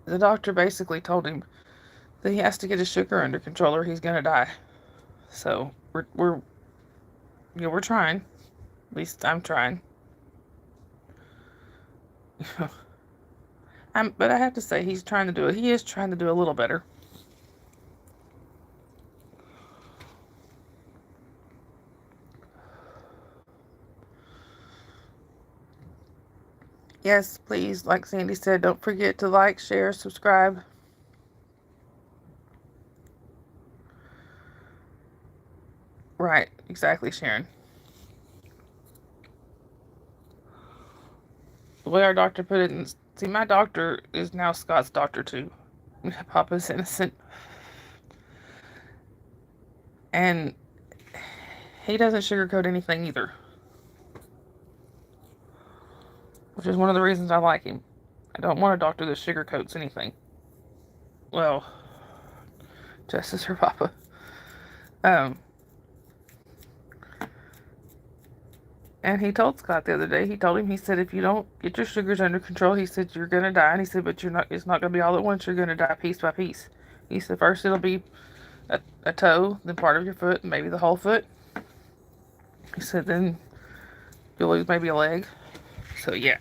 the doctor basically told him that he has to get his sugar under control or he's gonna die. So we're trying. At least I'm trying. But I have to say he's trying to do it. He is trying to do a little better. Yes, please, like Sandy said, don't forget to like, share, subscribe. Right, exactly, Sharon. The way our doctor put it, see, my doctor is now Scott's doctor too. Papa's innocent. And he doesn't sugarcoat anything either. Which is one of the reasons I like him. I don't want a doctor that sugarcoats anything. Well, just as her papa. And he told Scott the other day, he said, if you don't get your sugars under control, he said, you're going to die. And he said, but it's not going to be all at once. You're going to die piece by piece. He said, first it'll be a toe, then part of your foot, maybe the whole foot. He said, then you'll lose maybe a leg. So, yeah.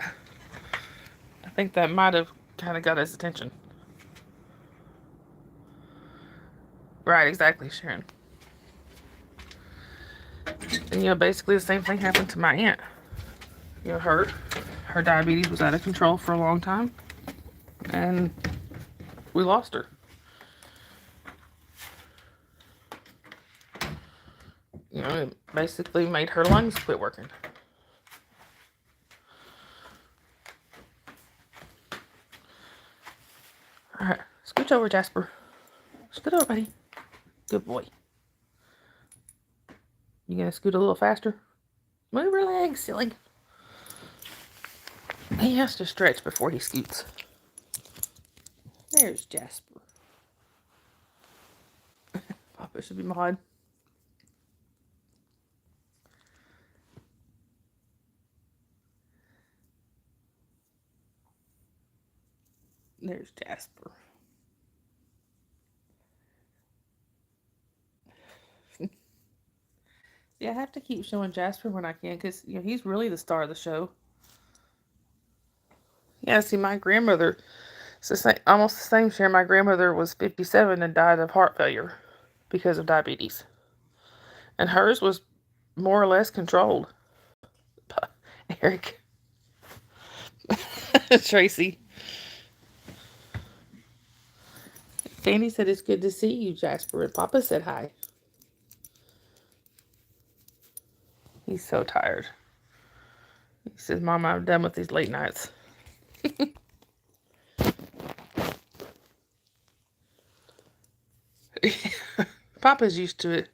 I think that might have kind of got his attention. Right, exactly, Sharon. And, basically the same thing happened to my aunt. Her diabetes was out of control for a long time. And we lost her. It basically made her lungs quit working. Alright, scooch over, Jasper. Scoot over, buddy. Good boy. You gonna scoot a little faster? Move your legs, silly. He has to stretch before he scoots. There's Jasper. Papa should be mod. There's Jasper. Yeah, I have to keep showing Jasper when I can, because he's really the star of the show. Yeah, see, my grandmother, it's almost the same share. My grandmother was 57 and died of heart failure because of diabetes. And hers was more or less controlled. Eric. Tracy. Fanny said it's good to see you, Jasper, and Papa said hi. He's so tired. He says, Mama, I'm done with these late nights. Papa's used to it.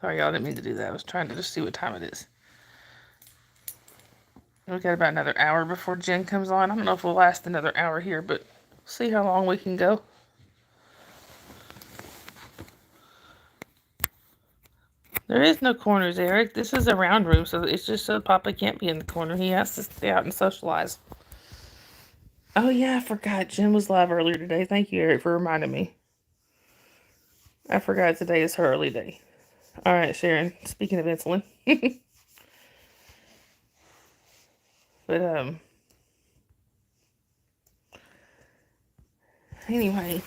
Sorry, y'all, I didn't mean to do that. I was trying to just see what time it is. We've got about another hour before Jen comes on. I don't know if we'll last another hour here, but see how long we can go. There is no corners, Eric. This is a round room, so it's just so Papa can't be in the corner. He has to stay out and socialize. Oh, yeah, I forgot. Jen was live earlier today. Thank you, Eric, for reminding me. I forgot today is her early day. All right, Sharon. Speaking of insulin. But, anyway.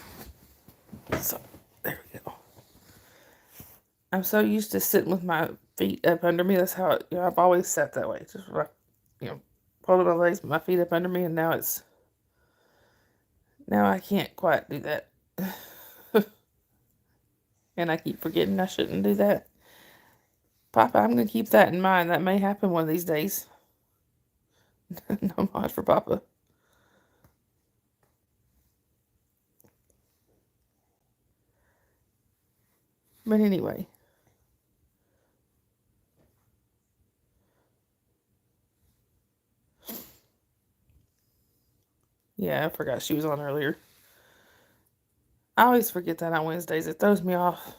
So, there we go. I'm so used to sitting with my feet up under me. That's how I've always sat that way. Just, folded my legs, my feet up under me, and now I can't quite do that. And I keep forgetting I shouldn't do that. Papa, I'm going to keep that in mind. That may happen one of these days. No mod for Papa. But anyway. Yeah, I forgot she was on earlier. I always forget that on Wednesdays. It throws me off.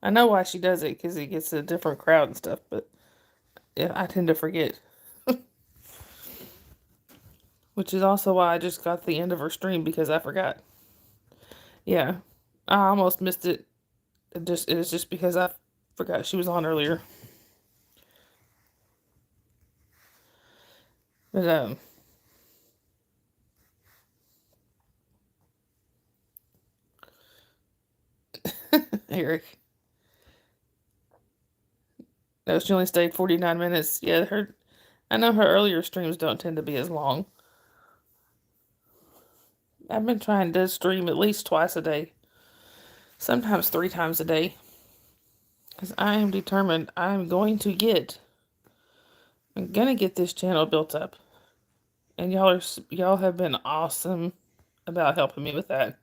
I know why she does it, because it gets a different crowd and stuff, but yeah, I tend to forget. Which is also why I just got the end of her stream, because I forgot. Yeah, I almost missed it. It was just because I forgot she was on earlier. But, Eric. No, she only stayed 49 minutes. Yeah, I know her earlier streams don't tend to be as long. I've been trying to stream at least twice a day. Sometimes 3 times a day. Because I am determined I'm going to get this channel built up. And y'all have been awesome about helping me with that.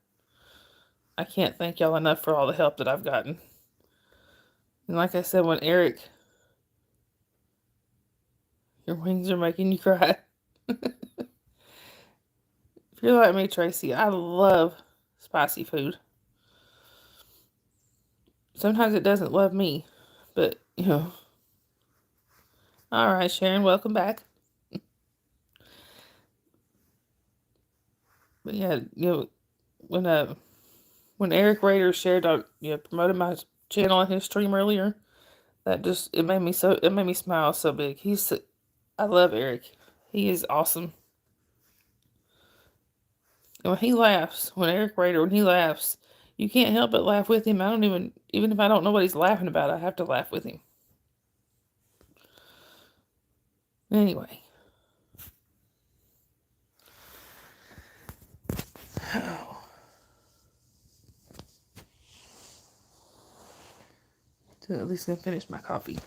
I can't thank y'all enough for all the help that I've gotten. And like I said, when Eric, your wings are making you cry. If you're like me, Tracy, I love spicy food. Sometimes it doesn't love me, but, you know. All right, Sharon, welcome back. But yeah, when Eric Rader shared, promoted my channel on his stream earlier, it made me smile so big. I love Eric. He is awesome. And when Eric Rader, when he laughs, you can't help but laugh with him. Even if I don't know what he's laughing about, I have to laugh with him. Anyway. Oh. So at least I finished my coffee.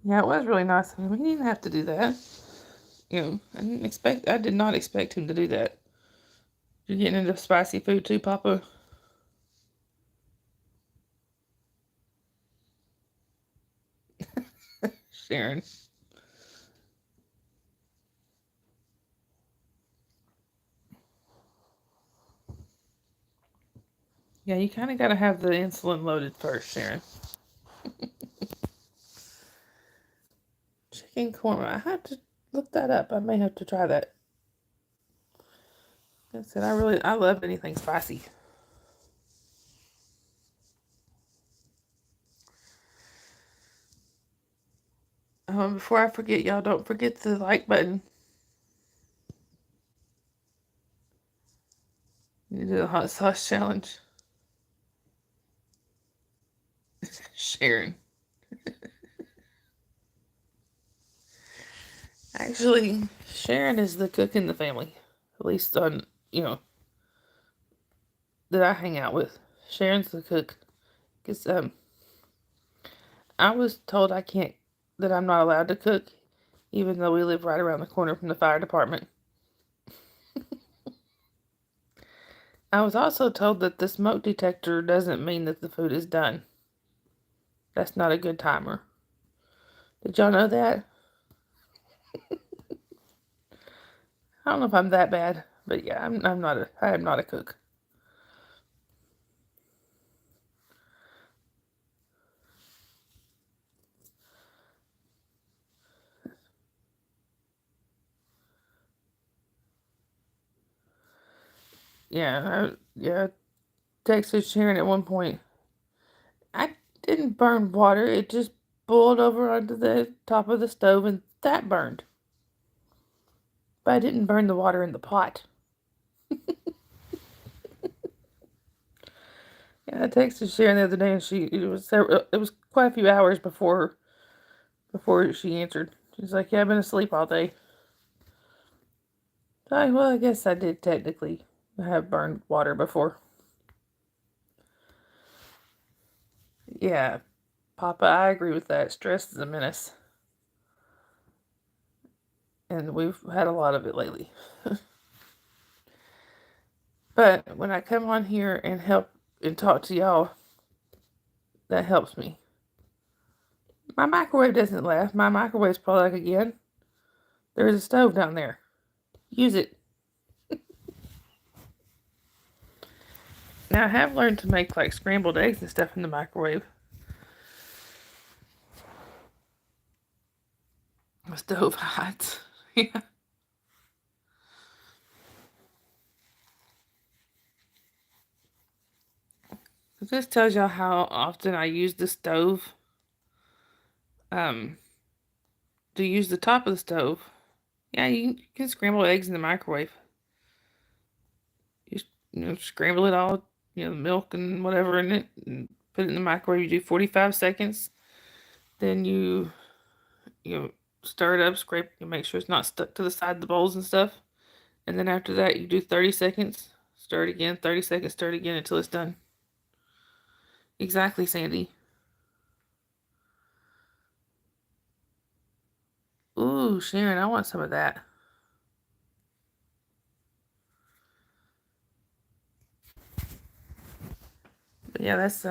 Yeah, it was really nice of him. He didn't have to do that. I did not expect him to do that. You're getting into spicy food too, Papa? Sharon. Yeah, you kind of got to have the insulin loaded first, Sharon. Chicken korma. I have to look that up. I may have to try that. Like I said, I love anything spicy. Before I forget, y'all, don't forget the like button. You do the hot sauce challenge. Sharon. Actually, Sharon is the cook in the family. At least that I hang out with. Sharon's the cook. Because I was told that I'm not allowed to cook, even though we live right around the corner from the fire department. I was also told that the smoke detector doesn't mean that the food is done. That's not a good timer. Did y'all know that? I don't know if I'm that bad, but yeah, I am not a cook. I texted Sharon at one point. I didn't burn water. It just boiled over onto the top of the stove and that burned. But I didn't burn the water in the pot. Yeah, I texted Sharon the other day, and it was quite a few hours before she answered. She's like, "Yeah, I've been asleep all day." Well, I guess I did technically have burned water before. Yeah, Papa, I agree with that. Stress is a menace, and we've had a lot of it lately. But when I come on here and help and talk to y'all, that helps me. My microwave doesn't laugh. My microwave's probably like, again, there's a stove down there. Use it. Now, I have learned to make like scrambled eggs and stuff in the microwave. The stove hot. Yeah. This tells y'all how often I use the stove. To use the top of the stove. Yeah, you can scramble eggs in the microwave. Scramble it all, milk and whatever in it, and put it in the microwave. You do 45 seconds. Then you stir it up, scrape, you make sure it's not stuck to the side of the bowls and stuff. And then after that, you do 30 seconds, stir it again, 30 seconds, stir it again until it's done. Exactly, Sandy. Ooh, Sharon, I want some of that. Yeah, that's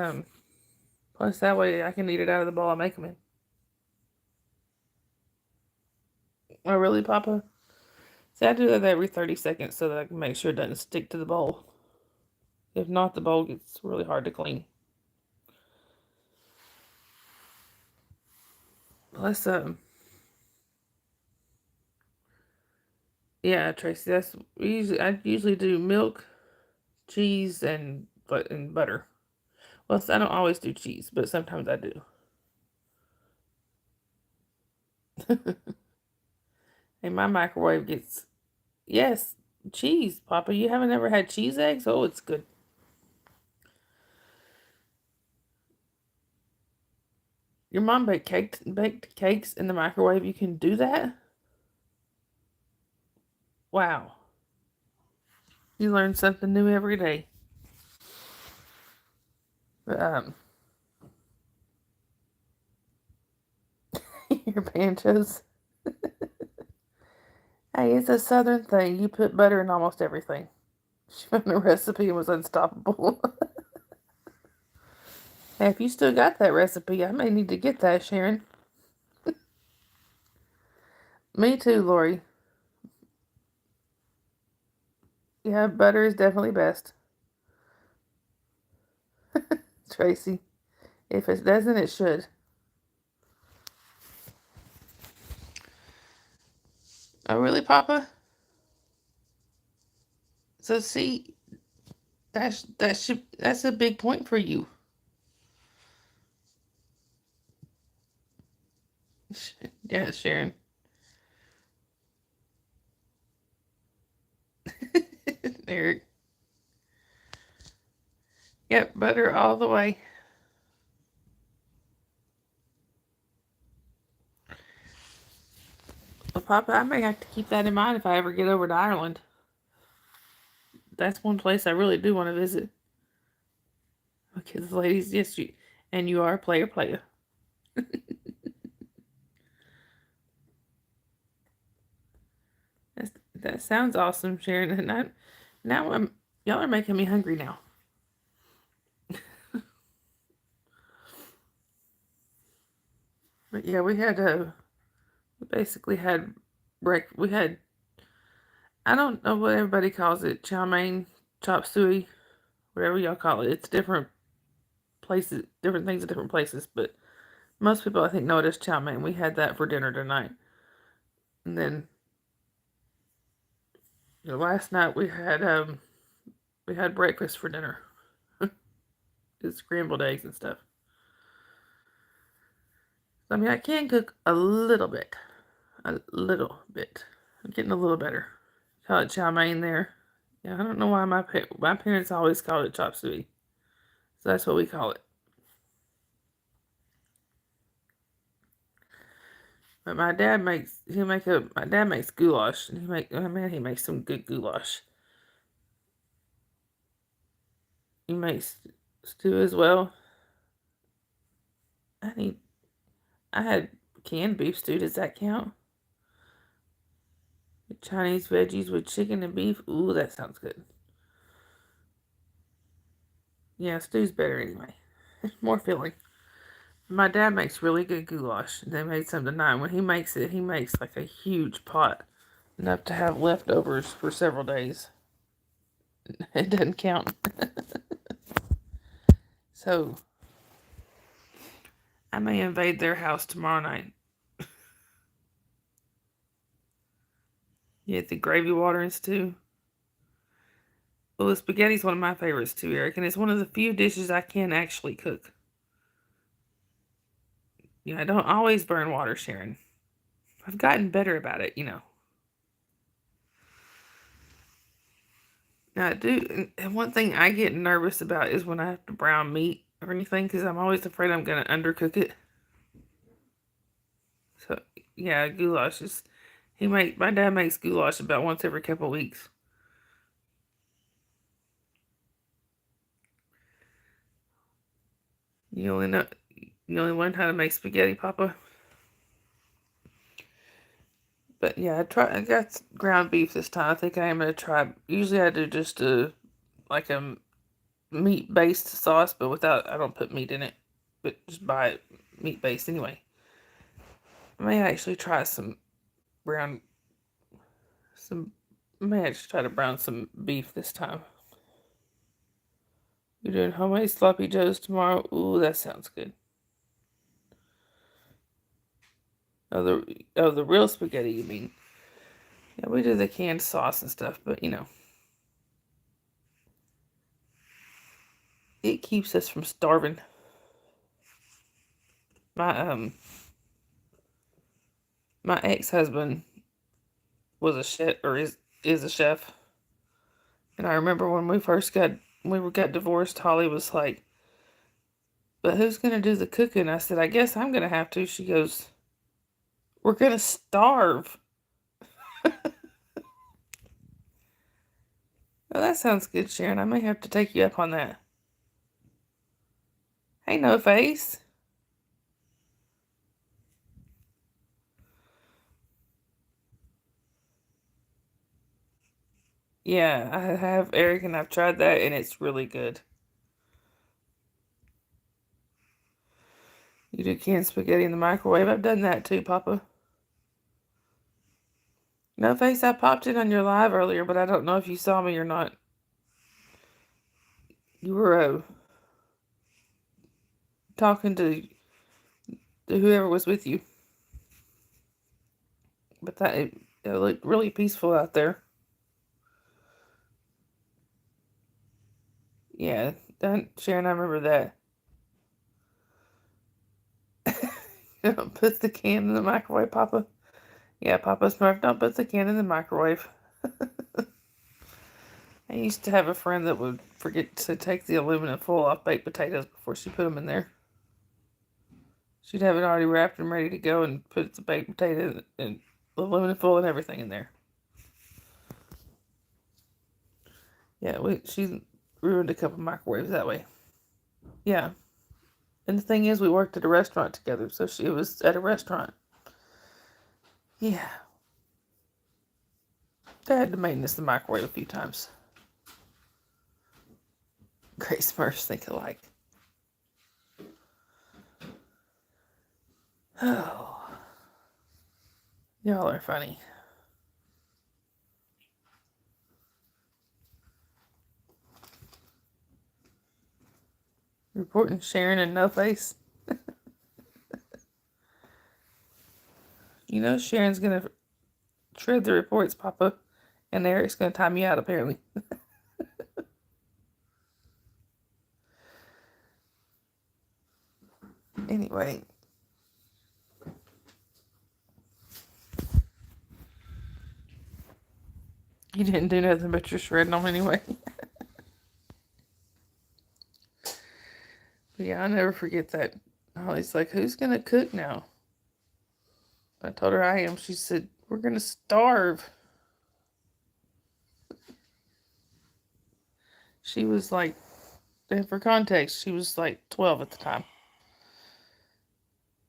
plus that way I can eat it out of the bowl I make them in. Oh, really, Papa? See, I do that every 30 seconds so that I can make sure it doesn't stick to the bowl. If not, the bowl gets really hard to clean. Let's yeah, Tracy. I usually do milk, cheese, and butter. Well, I don't always do cheese, but sometimes I do. And my microwave gets yes, cheese, Papa. You haven't ever had cheese eggs? Oh, it's good. Your mom baked cakes in the microwave. You can do that? Wow. You learn something new every day. But, your banjos. Hey, it's a southern thing. You put butter in almost everything. She found a recipe and was unstoppable. Hey, if you still got that recipe, I may need to get that, Sharon. Me too, Lori. Yeah, butter is definitely best. Tracy. If it doesn't, it should. Oh, really, Papa? So see, that's a big point for you. Yeah, Sharon. Eric. Yep, butter all the way. Well, Papa, I may have to keep that in mind if I ever get over to Ireland. That's one place I really do want to visit. Okay, the ladies, yes, you are a player. That sounds awesome, Sharon. And y'all are making me hungry now. But yeah, we basically had we had, I don't know what everybody calls it, chow mein, chop suey, whatever y'all call it. It's different places, different things at different places, but most people I think know it as chow mein. We had that for dinner tonight. And then last night we had breakfast for dinner. It's scrambled eggs and stuff. I mean, I can cook a little bit. A little bit. I'm getting a little better. Call it chow mein there. Yeah, I don't know why my parents always called it chop suey. So that's what we call it. But my dad makes goulash, and he makes some good goulash. He makes stew as well. I had canned beef stew. Does that count? Chinese veggies with chicken and beef. Ooh, that sounds good. Yeah, stew's better anyway. It's more filling. My dad makes really good goulash. They made some tonight. When he makes it, he makes like a huge pot, enough to have leftovers for several days. It doesn't count. So I may invade their house tomorrow night. You get the gravy water and stew. Well, the spaghetti's one of my favorites too, Eric, and it's one of the few dishes I can actually cook. I don't always burn water, Sharon. I've gotten better about it. Now, I do, and one thing I get nervous about is when I have to brown meat or anything, because I'm always afraid I'm going to undercook it. So, yeah, goulash is, my dad makes goulash about once every couple of weeks. You only know, you only learn how to make spaghetti, Papa? But yeah, I got ground beef this time. I think I am gonna try. Usually I do just like meat-based sauce, but I don't put meat in it, but just buy it meat-based anyway. I may actually try brown, I may actually try to brown some beef this time. You're doing homemade sloppy joes tomorrow? Ooh, that sounds good. Oh, the real spaghetti, you mean? Yeah, we do the canned sauce and stuff, but it keeps us from starving. My my ex-husband was a chef, or is a chef, and I remember when we got divorced, Holly was like, "But who's gonna do the cooking?" I said, "I guess I'm gonna have to." She goes, "We're gonna starve." Well, that sounds good, Sharon. I may have to take you up on that. Hey, No Face. Yeah, I have, Eric, and I've tried that, and it's really good. You do canned spaghetti in the microwave. I've done that too, Papa. No Face, I popped in on your live earlier, but I don't know if you saw me or not. You were talking to whoever was with you, but it looked really peaceful out there. Yeah, Sharon, I remember that. Don't put the can in the microwave, Papa. Yeah, Papa Smurf, don't put the can in the microwave. I used to have a friend that would forget to take the aluminum foil off baked potatoes before she put them in there. She'd have it already wrapped and ready to go and put the baked potato and the aluminum foil and everything in there. Yeah, she ruined a couple microwaves that way. Yeah. And the thing is, we worked at a restaurant together, so she was at a restaurant. Yeah. I had to maintenance the microwave a few times. Grace Smurfs think alike. Oh. Y'all are funny. Reporting Sharon and No Face. You know Sharon's gonna shred the reports, Papa, and Eric's gonna time you out apparently. Anyway. You didn't do nothing but you're shredding them anyway. But yeah, I'll never forget that. Holly's like, who's gonna cook now? I told her I am. She said, we're gonna starve. She was like, and for context, she was like 12 at the time.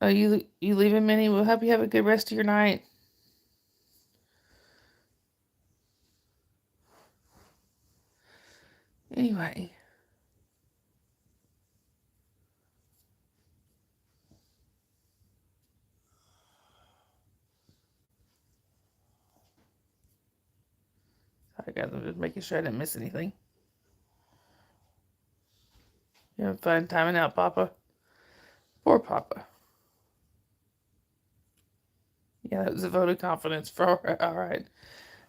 Oh, you leaving, Minnie? We'll hope you have a good rest of your night. Anyway. I got them just making sure I didn't miss anything. You having fun timing out, Papa? Poor Papa. Yeah, that was a vote of confidence for her. All right.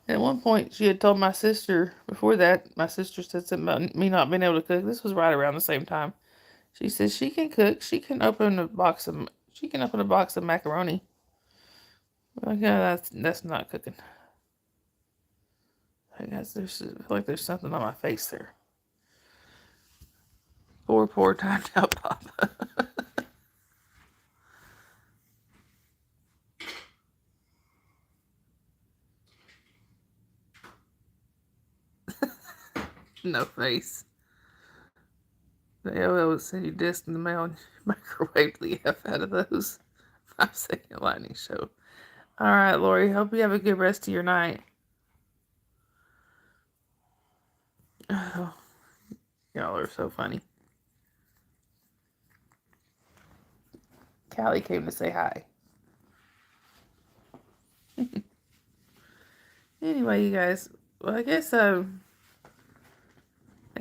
And at one point, she had told my sister, before that, my sister said something about me not being able to cook. This was right around the same time. She says she can cook. She can open a box of macaroni. Like, yeah, that's not cooking. I guess I feel like there's something on my face there. Poor timed out Papa. No face. The AOL would send you discs in the mail and microwave the F out of those. 5-second lightning show. All right, Lori. Hope you have a good rest of your night. Oh, Y'all are so funny. Callie came to say hi. Anyway, you guys, well, I guess it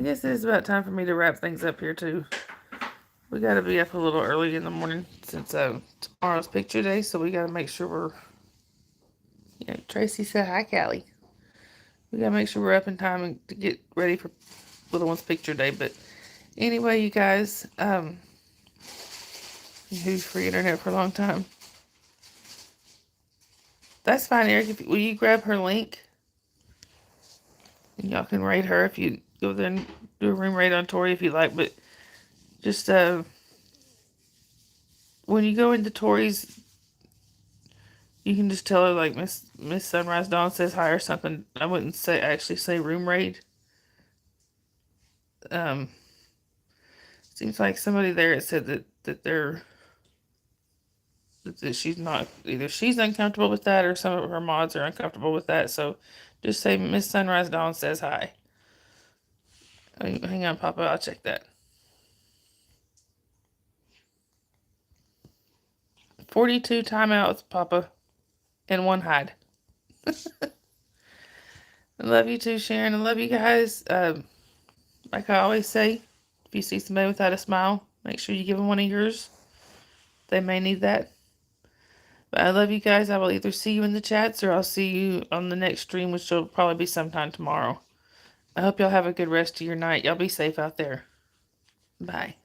is about time for me to wrap things up here too. We got to be up a little early in the morning since tomorrow's picture day, so we got to make sure we're. Tracy said hi, Callie. We got to make sure we're up in time to get ready for little one's picture day. But anyway, you guys, who's free internet for a long time? That's fine, Eric. Will you grab her link? And y'all can rate her if you go there and do a room rate on Tori if you like. But just when you go into Tori's, you can just tell her like Miss Sunrise Dawn says hi or something. I wouldn't actually say room rate. Seems like somebody there said that she's not, either she's uncomfortable with that or some of her mods are uncomfortable with that. So just say Miss Sunrise Dawn says hi. Hang on, Papa, I'll check that. 42 timeouts, Papa, and 1 hide. I love you too, Sharon. I love you guys. Like I always say, if you see somebody without a smile, make sure you give them one of yours. They may need that. But I love you guys. I will either see you in the chats or I'll see you on the next stream, which will probably be sometime tomorrow. I hope y'all have a good rest of your night. Y'all be safe out there. Bye.